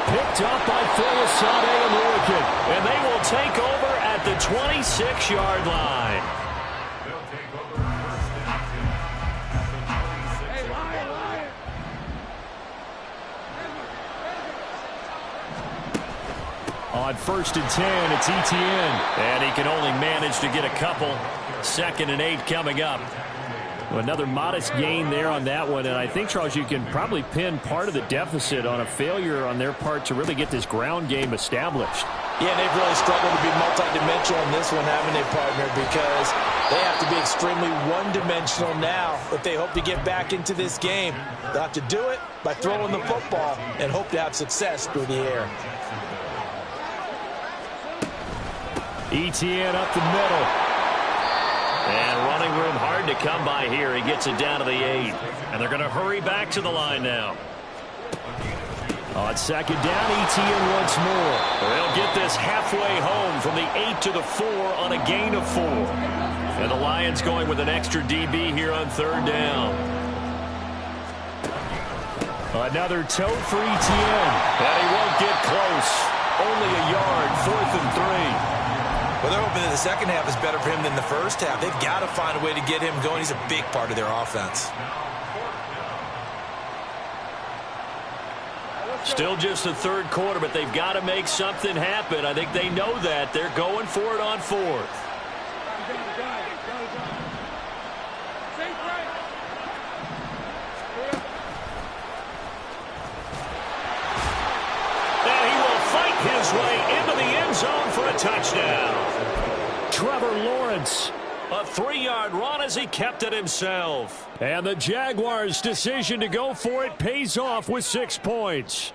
Speaker 5: Picked up by Folasade and Lurican. And they will take over at the 26-yard line. On 1st and 10, it's Etienne. And he can only manage to get a couple. 2nd and 8 coming up. Another modest gain there on that one. And I think, Charles, you can probably pin part of the deficit on a failure on their part to really get this ground game established.
Speaker 6: Yeah, they've really struggled to be multidimensional in this one, haven't they, partner? Because they have to be extremely one-dimensional now if they hope to get back into this game. They'll have to do it by throwing the football and hope to have success through the air.
Speaker 5: Etienne up the middle.
Speaker 2: And running room hard to come by here. He gets it down to the 8. And they're going to hurry back to the line now.
Speaker 5: On 2nd down, Etienne once more.
Speaker 2: They'll get this halfway home from the 8 to the 4 on a gain of 4. And the Lions going with an extra DB here on 3rd down.
Speaker 5: Another toe for Etienne.
Speaker 2: And he won't get close. Only a yard, 4th and 3.
Speaker 1: Well, they're hoping that the second half is better for him than the first half. They've got to find a way to get him going. He's a big part of their offense.
Speaker 2: Still just the 3rd quarter, but they've got to make something happen. I think they know that. They're going for it on 4th. And he will fight his way into the end zone for a touchdown.
Speaker 5: Trevor Lawrence.
Speaker 2: A 3-yard run as he kept it himself.
Speaker 5: And the Jaguars' decision to go for it pays off with 6 points.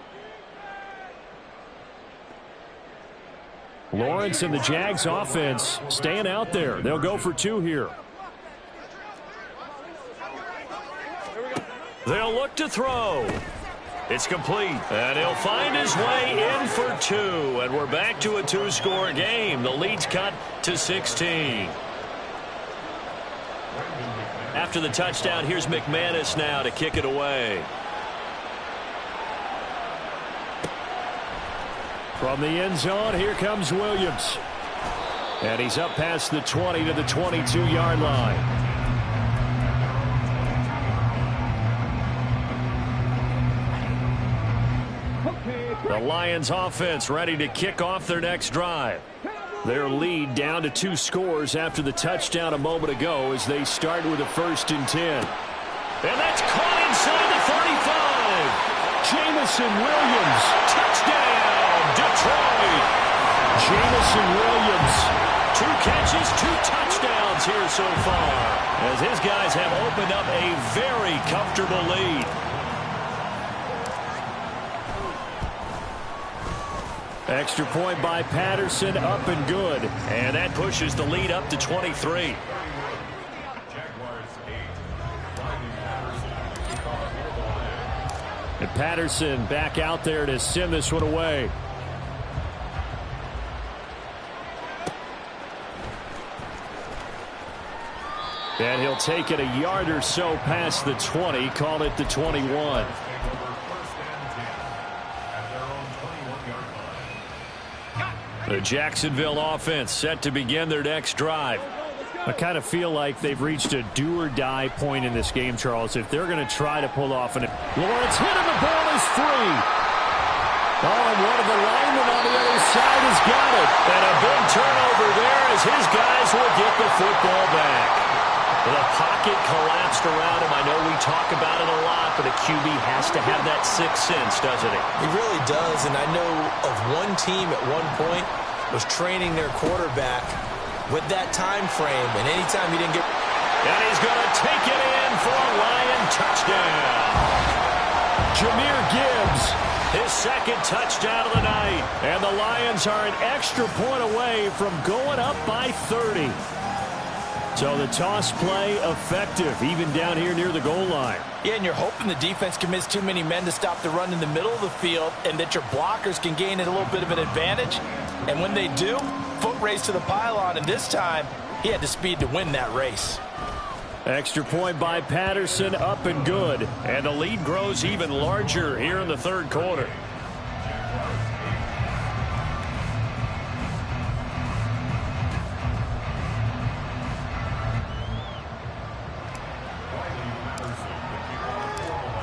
Speaker 5: Lawrence and the Jags offense staying out there. They'll go for 2 here.
Speaker 2: They'll look to throw. It's complete. And he'll find his way in for 2. And we're back to a 2-score game. The lead's cut to 16. After the touchdown, here's McManus now to kick it away.
Speaker 5: From the end zone, here comes Williams. And he's up past the 20 to the 22-yard line. The Lions offense ready to kick off their next drive. Their lead down to 2 scores after the touchdown a moment ago as they start with a 1st and 10.
Speaker 2: And that's caught inside the 35.
Speaker 5: Jamison Williams.
Speaker 2: Touchdown, Detroit.
Speaker 5: Jamison Williams.
Speaker 2: 2 catches, 2 touchdowns here so far, as his guys have opened up a very comfortable lead.
Speaker 5: Extra point by Patterson, up and good.
Speaker 2: And that pushes the lead up to 23.
Speaker 5: And Patterson back out there to send this one away. And he'll take it a yard or so past the 20, call it the 21.
Speaker 2: The Jacksonville offense set to begin their next drive.
Speaker 5: I kind of feel like they've reached a do-or-die point in this game, Charles. If they're going to try to pull off Lawrence hit and the ball is free. Oh, and one of the linemen on the other side has got it.
Speaker 2: And a big turnover there as his guys will get the football back. The pocket collapsed around him. I know we talk about it a lot, but a QB has to have that sixth sense, doesn't he?
Speaker 1: He really does, and I know of one team at one point was training their quarterback with that time frame, and anytime he didn't get...
Speaker 2: And he's going to take it in for a Lion touchdown.
Speaker 5: Jahmyr Gibbs.
Speaker 2: His 2nd touchdown of the night.
Speaker 5: And the Lions are an extra point away from going up by 30. So the toss play effective, even down here near the goal line.
Speaker 6: Yeah, and you're hoping the defense commits too many men to stop the run in the middle of the field and that your blockers can gain a little bit of an advantage. And when they do, foot race to the pylon, and this time he had the speed to win that race.
Speaker 5: Extra point by Patterson, up and good. And the lead grows even larger here in the third quarter.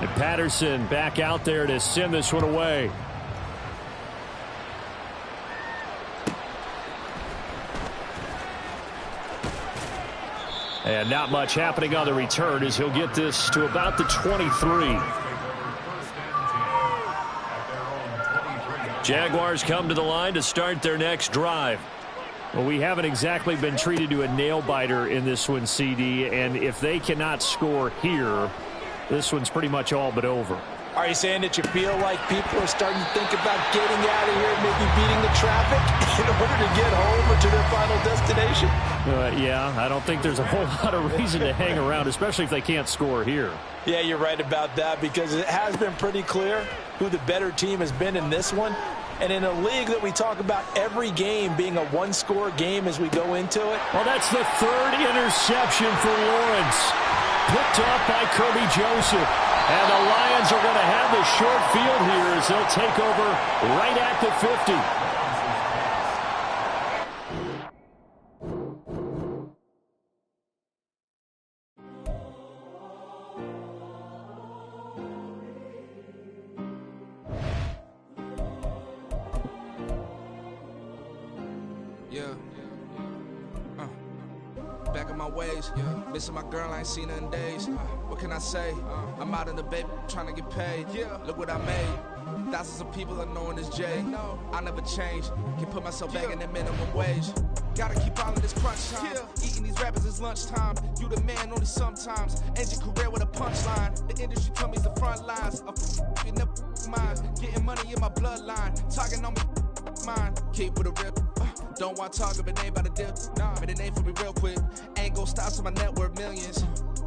Speaker 5: And Patterson back out there to send this one away. And not much happening on the return as he'll get this to about the 23. Jaguars come to the line to start their next drive. Well, we haven't exactly been treated to a nail-biter in this one, CD, and if they cannot score here, this one's pretty much all but over.
Speaker 6: Are you saying that you feel like people are starting to think about getting out of here, maybe beating the traffic in order to get home or to their final destination?
Speaker 5: Yeah, I don't think there's a whole lot of reason to hang around, especially if they can't score here.
Speaker 6: Yeah, you're right about that because it has been pretty clear who the better team has been in this one. And in a league that we talk about every game being a one-score game as we go into it.
Speaker 5: Well, that's the third interception for Lawrence. Picked off by Kirby Joseph. And the Lions are going to have the short field here as they'll take over right at the 50.
Speaker 11: Back in my ways, missing my girl, I ain't seen her in days. What can I say? I'm out in the baby, trying to get paid. Look what I made. Thousands of people are knowing this Jay. I never change. Can put myself back in the minimum wage. Gotta keep all of this crunch time. Eating these rappers is lunchtime. You the man only sometimes. End your career with a punchline. The industry tell me the front lines. I'm never mine. Getting money in my bloodline. Talking on me mine. Keep with a rip. Don't want to talk if it ain't about a dip. But it ain't for me real quick. Ain't gon' stop till my net worth millions.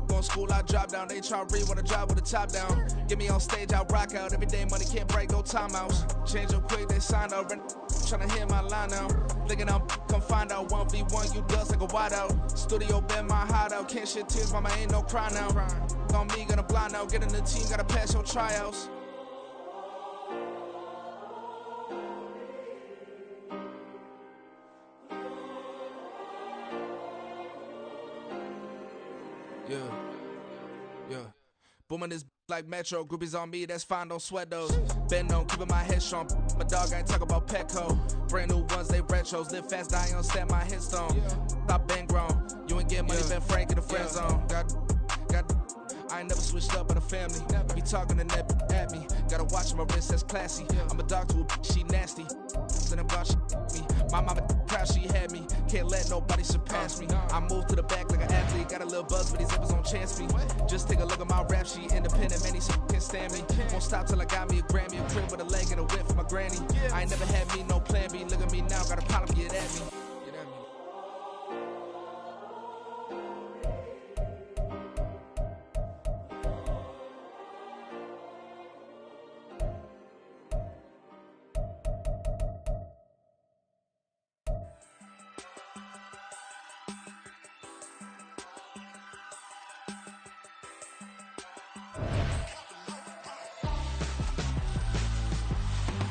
Speaker 11: Going school, I drop down. They try to read when I drive with the top down. Get me on stage, I rock out. Every day money can't break, no timeouts. Change up quick, they sign up. Tryna hear my line now. Thinking I'm come find out 1v1, you dust like a wideout. Studio been my hideout. Can't shed tears, mama ain't no cry now. On me, gonna blind out. Get in the team, gotta pass your tryouts. Yeah. Booming this like Metro. Groupies on me, that's fine, don't sweat those. Been on, keeping my head strong. My dog ain't talk about Petco. Brand new ones, they retros. Live fast, die on set, my headstone. Stop been grown. You ain't getting money, been frank in the friend zone. I ain't never switched up on a family. Be talking to that at me. Gotta watch my wrist, that's classy. I'm a dog to a she nasty. Then I'm God, she me. My mama proud she had me. Can't let nobody surpass me. I move to the back like an athlete. Got a little buzz, but these zippers don't chance me. Just take a look at my rap sheet. Independent, man, these can't stand me. Won't stop till I got me a Grammy. A crib with a leg and a whip for my granny. I ain't never had me no plan B. Look at me now, got a problem, get at me.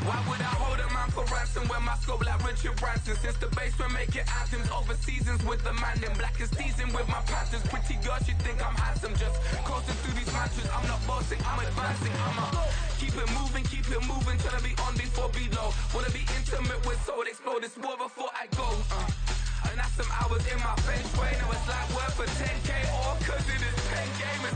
Speaker 4: Why would I hold a man for ransom when my scope like Richard Branson? Since the basement making anthems over seasons with the man in black is teasing with my patterns. Pretty girl, she think I'm handsome. Just coasting through these mantras. I'm not bossing, I'm advancing. Keep it moving, trying to be on before below. Wanna be intimate with soul, explode this war before I go. And that's some hours in my bench way. Now it's like work for 10K all cause it is 10 gamers.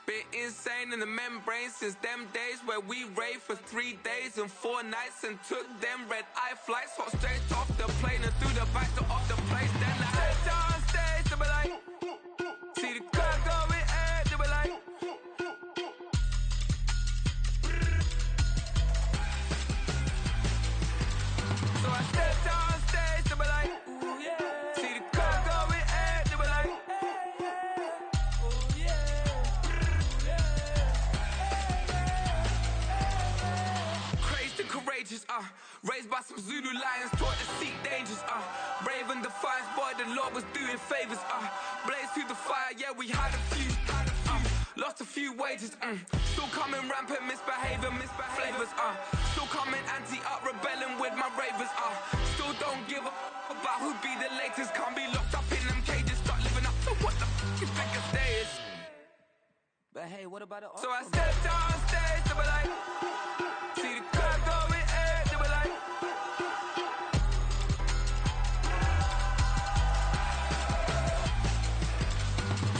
Speaker 4: Been insane in the membrane since them days where we raved for 3 days and 4 nights and took them red eye flights. Hot straight off the plane and through the back door of the place. Then I stepped on stage, they be like, see the crowd going air, they be like, so I stepped on stage, they be like, ooh yeah, see the crowd going air, they be like, ooh yeah. Courageous, Raised by some Zulu lions, taught to seek dangers, brave and defiant, boy, the Lord was doing favors, blaze through the fire, yeah, we had a few, lost a few wages, still coming rampant, misbehaving, flavors, still coming anti-up, rebelling with my ravers, still don't give a about who be the latest, can't be locked up in them cages, start living up to what the you think a day is.
Speaker 12: But hey, what about the
Speaker 4: So I stepped on stage, they were like, see the crowd going air, they were like,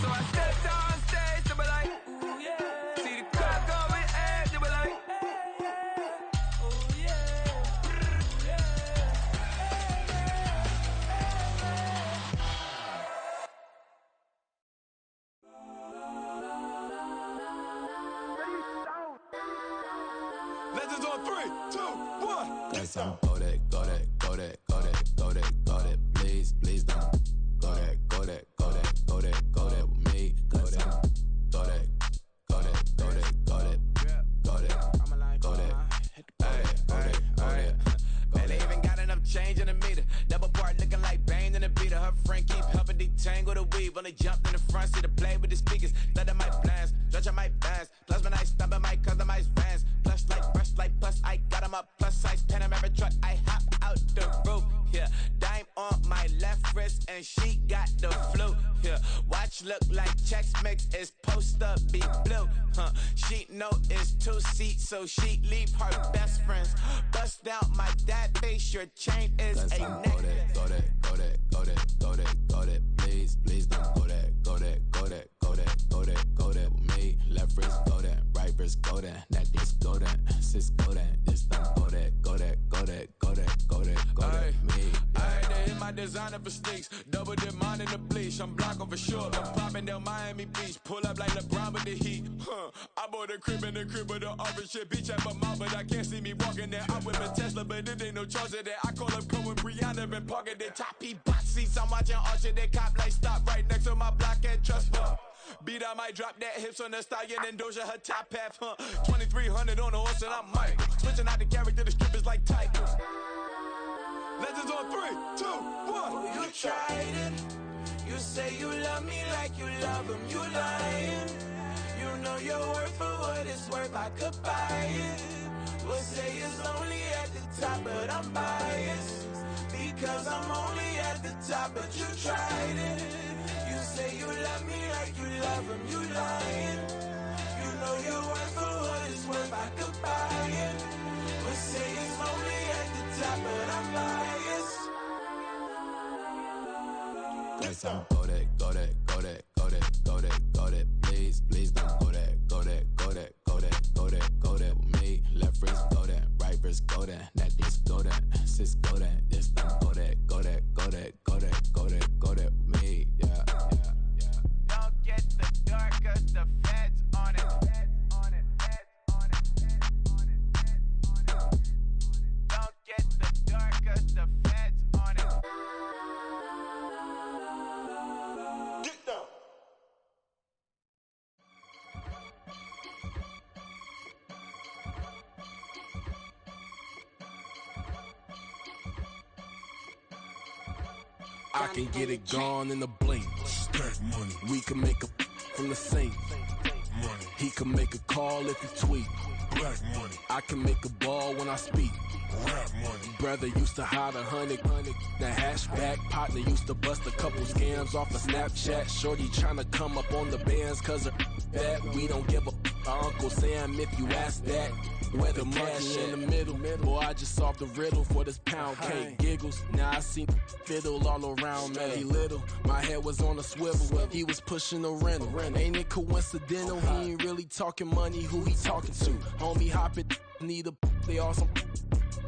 Speaker 4: so I stepped on stage, they were like, ooh yeah, see the crowd going air, they were like, ooh yeah,
Speaker 8: Legends on 3, 2, 1.
Speaker 10: Got some go that, go that, go that, go that, go that, go that. Please, please don't go that, go that, go that, go that, go that with me. Go that, go that, go that, go that, go that, go that, go that.
Speaker 8: Man, they even got enough change in the meter. Double part looking like Bane in the beater. Her friend keep helping detangle the weave. Only jumped in the front seat to play with the speakers. Let them mic blast, stretch my fast. Plus when I stop at my customized fans. Plus like brush like plus I got them up. Plus size Panamera truck. I hop out the roof. Yeah, dime on my left wrist and she got the flu. Yeah, watch look like Chex Mix is post up be blue. She know it's 2 seats, so she leave her best friends. Bust down my dad face. Your chain is a neck.
Speaker 10: Go that, go that, go that, go that, go that. Please, please don't go that, go that, go that, go that, go that, go that with me. Left wrist go that, right wrist go that, that this go that, sis go that, this don't go that, go that, go that, go that, go that, go that with me.
Speaker 8: I had to hit my designer for sneaks. Double dip mine in the bleach. I'm blocking for sure. I'm popping down Miami Beach. Pull up like LeBron with the heat. I bought a crib in the crib with the orange shit. Beach at my mouth, but I can't see me walking there. I'm with a Tesla, but it ain't no charge of that. I call up Cohen, Brianna, and parking the top box seats. I'm watching Archer, they cop like stop right next to my block and trust fund. Beat, I might drop that hips on the stallion and Doja her top half, 2300 on the horse and I'm Mike. Switching out the character, the strippers like Tigers. Legends on 3, 2, 1.
Speaker 13: You tried it. You say you love me like you love him. You lying. You know your worth for what it's worth. I could buy it. We'll say it's only at the top, but I'm biased because I'm only at the top. But you tried it. You say you love me like you love him. You lying. You know your worth for what it's worth. I could buy it. We'll say it's only at the top, but I'm biased.
Speaker 10: Got some go that, go that, go that, go that, go that, go that. Please, please don't go that, go that, go that, go that, go that, go that with me. Left wrist go that, right wrist go that, that this go that, sis go that, this don't go that, go that, go that, go that, go that, go that with me. Yeah, yeah, yeah.
Speaker 8: Don't get the dark 'cause the feds on it. Don't get the dark 'cause the feds on it. Get down.
Speaker 10: I can get it gone in a blink. Stack money. We can make a from the sink. Money. He can make a call if he tweet. Black money. I can make a ball when I speak. Rap money. Brother used to hide 100. The hashback partner used to bust a couple scams off of Snapchat. Shorty tryna come up on the bands 'cause of that. We don't give a Uncle Sam if you ask that. Where the money in the middle. Boy, I just solved the riddle for this pound cake. Giggles, now I see fiddle all around me. He little, my head was on a swivel. He was pushing the rental. Ain't it coincidental? He ain't really talking money. Who he talking to? Homie, hop it, need a they awesome.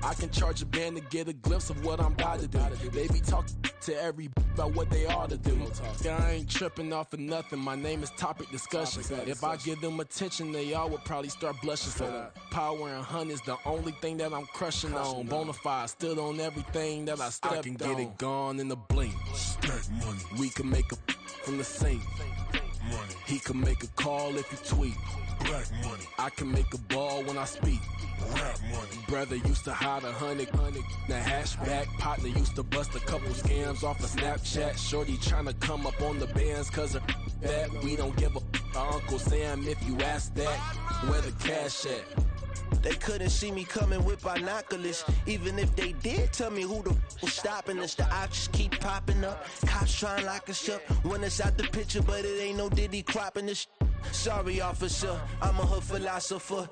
Speaker 10: I can charge a band to get a glimpse of what I'm about to do. They be talking to every about what they ought to do. I ain't tripping off of nothing. My name is Topic Discussion. If I give them attention, they all would probably start blushing. So power and hunt is the only thing that I'm crushing on. Bonafide stood on everything that I stepped on. I can get it gone in a blink. Stack money. We can make a from the sink. money. He can make a call if he tweet. Black money. I can make a ball when I speak. Rap money. Brother used to hide 100. The hashback partner used to bust a couple scams off of Snapchat. Shorty tryna come up on the bands cause of that. We don't give a Uncle Sam if you ask that. Where the cash at?
Speaker 8: They couldn't see me coming with binoculars. Even if they did, tell me who the was stopping us. The options keep popping up. Cops trying to lock us up. When it's out the picture, but it ain't no Diddy cropping this. Sorry, officer, I'm a hood philosopher.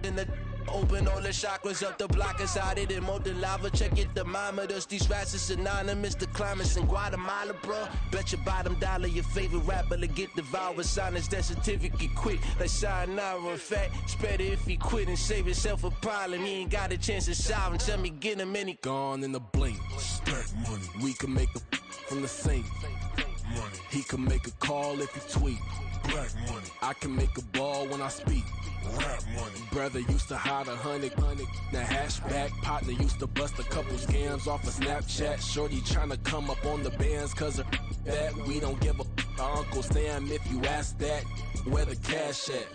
Speaker 8: In the open all the chakras up the block inside it and molten lava. Check your thermometers. These rats is synonymous. The climates in Guatemala, bro. Bet your bottom dollar your favorite rapper to get devoured. Sign his death certificate quick. Like sayonara. In fact, it's better if he quit and save himself a problem. He ain't got a chance to solve him. Tell me get him any.
Speaker 10: Gone in the blink. Stack money. We can make a from the sink. Money. He can make a call if he tweet. Black money. I can make a ball when I speak. Rap money. Brother used to hide 100. The hashback partner used to bust a couple scams off of Snapchat. Shorty tryna come up on the bands cause of that. We don't give a Uncle Sam if you ask that. Where the cash at?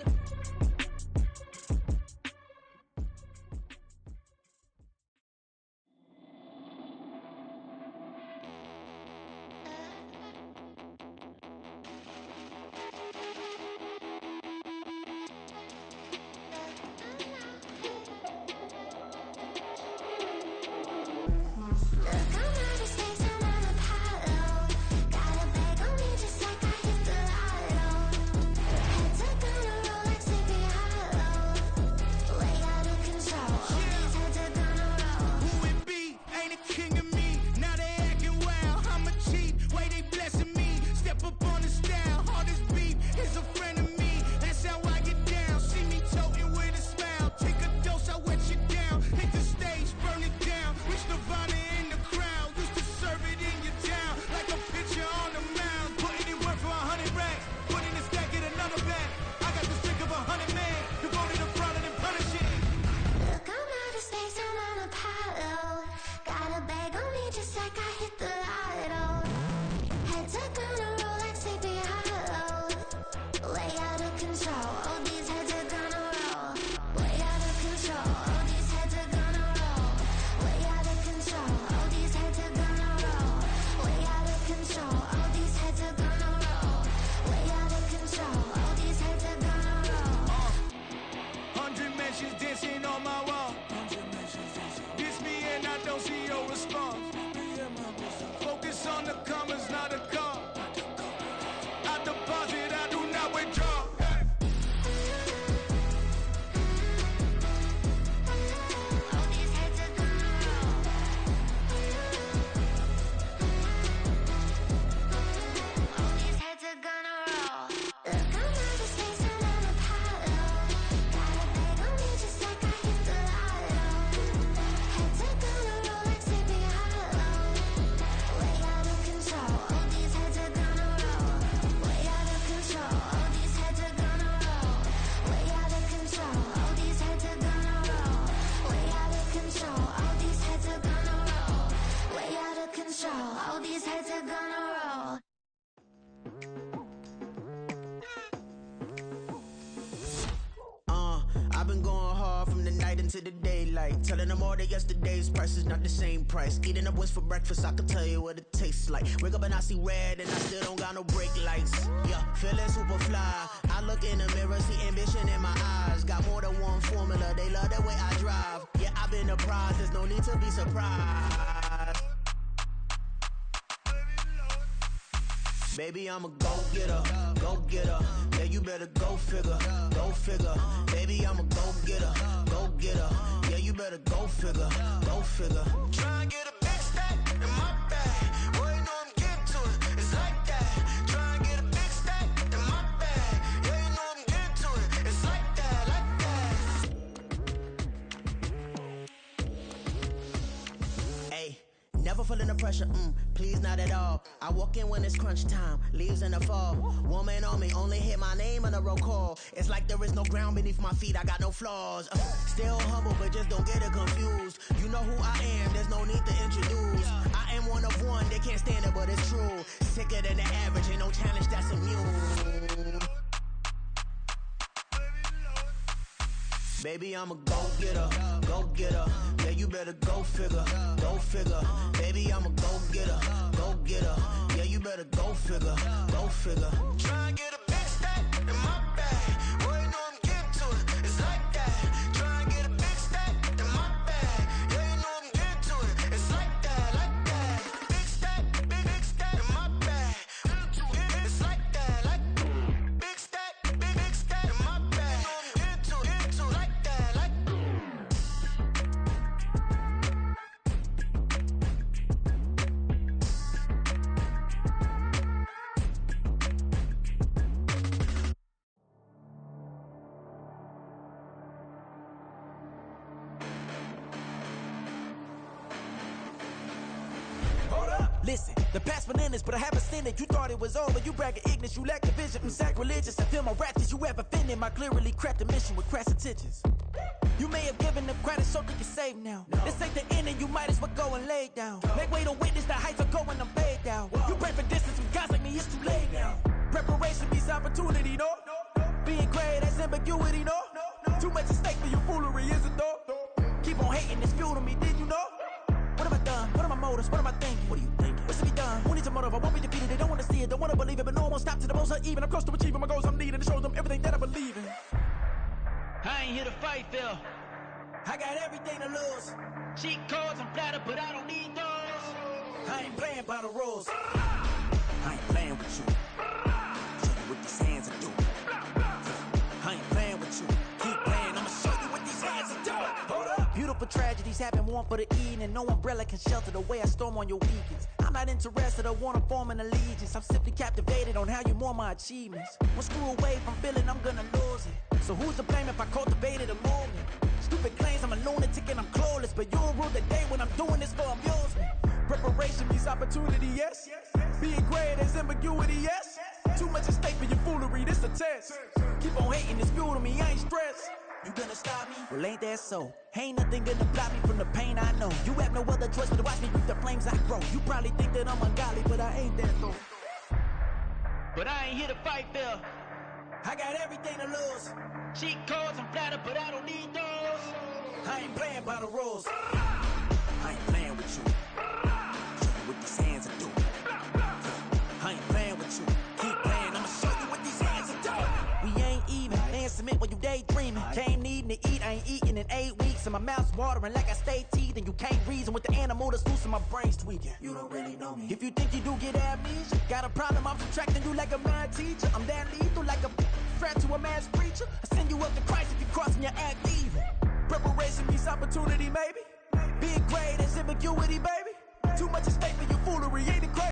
Speaker 14: To the daylight, telling them all that yesterday's price is not the same price. Eating up wings for breakfast, I can tell you what it tastes like. Wake up and I see red and I still don't got no brake lights. Yeah, feeling super fly. I look in the mirror, see ambition in my eyes. Got more than one formula, they love the way I drive. Yeah, I've been apprised, there's no need to be surprised. Baby, I'm a go-getter, go-getter. Yeah, you better go figure, go figure. Baby, I'm a go-getter, go-getter. Yeah, you better go figure, go figure. Try and get a big stack in my bag. Boy, you know I'm getting to it, it's like that. Try and get a big stack in my bag. Yeah, you know I'm getting to it, it's like that, like that. Hey, Never feeling the pressure, please not at all. I walk in when it's crunch time, leaves in the fall. Woman on me, only hit my name on a roll call. It's like there is no ground beneath my feet, I got no flaws. Still humble, but just don't get it confused. You know who I am, there's no need to introduce. I am one of one, they can't stand it, but it's true. Sicker than the average, ain't no challenge that's immune. Baby, I'm a go-getter, go-getter. Yeah, you better go figure, go figure. Baby, I'm a go-getter, go-getter. Yeah, you better go figure, go figure. Try and get a big stack in my bag. Boy, you know I'm getting to it, it's like that. Try and get a big stack in my bag. Yeah, you know I'm getting to it, it's like that, like that. Big stack in my bag. It's like that, like big stack in my bag. Into it, like that, like.
Speaker 15: Listen, the past bananas, but I haven't seen it. You thought it was over, you bragging ignorance, you lack the vision. Sacrilegious, I feel my wrath. Did you ever offended my clearly crafted mission with crass intentions? You may have given them credit so they can save now. This ain't the end and you might as well go and lay down. Make way to witness the heights of going, I'm paid down. You pray for distance with guys like me, it's too late now. Preparation means opportunity, no? Being great, that's ambiguity, no? Too much at stake for your foolery, is it though? Keep on hating, it's fuel to me, did you know? What have I done? What are my motives? What am I thinking? What are you thinking? What's to be done? Who needs a motive? I won't be defeated. They don't want to see it, don't want to believe it, but no one won't stop to the most even. I'm close to achieving my goals. I'm needing to show them everything that I believe in.
Speaker 16: I ain't here to fight, Phil.
Speaker 15: I got everything to lose.
Speaker 16: Cheat codes and platter, but I don't need those.
Speaker 15: I ain't playing by the rules. I ain't playing with you. Show you what these hands are doing. I ain't playing with you. Keep playing, I'ma show you what these hands are doing. Hold up. Beautiful tragedies happen, one for the eating, and no umbrella can shelter the way I storm on your weekends. I'm not interested, I wanna form an allegiance. I'm simply captivated on how you more my achievements. One screw away from feeling I'm gonna lose it. So who's to blame if I cultivated a movement? Stupid claims I'm a lunatic and I'm clueless, but you'll rule the day when I'm doing this for amusement. Preparation means opportunity, yes. Being great is ambiguity, yes. Too much at stake for your foolery, this a test. Keep on hating, it's fuel to me, I ain't stressed. You gonna stop me? Well, ain't that so? Ain't nothing gonna block me from the pain I know. You have no other choice but to watch me reap the flames I grow. You probably think that I'm ungodly, but I ain't that though.
Speaker 16: But I ain't here to fight, Phil.
Speaker 15: I got everything to lose.
Speaker 16: Cheat codes and platter, but I don't need those.
Speaker 15: I ain't playing by the rules. I ain't playing with you. Show you what these hands are doing. I ain't playing with you. Keep playing, I'ma show you what these hands are doing. We ain't even. Man, submit when you daydreaming. Came needing to eat, I ain't eating in 8 weeks. And my mouth's watering like I stay teeth. And you can't reason with the animal that's loose and my brain's tweaking. You don't really know me. If you think you do get amnesia, got a problem, I'm subtracting you like a mad teacher. I'm that lethal like a threat to a mass preacher. I send you up to Christ if you crossing your act evil. Preparation means opportunity, maybe. Being great is ambiguity, baby. Too much at stake for your foolery, ain't it crazy?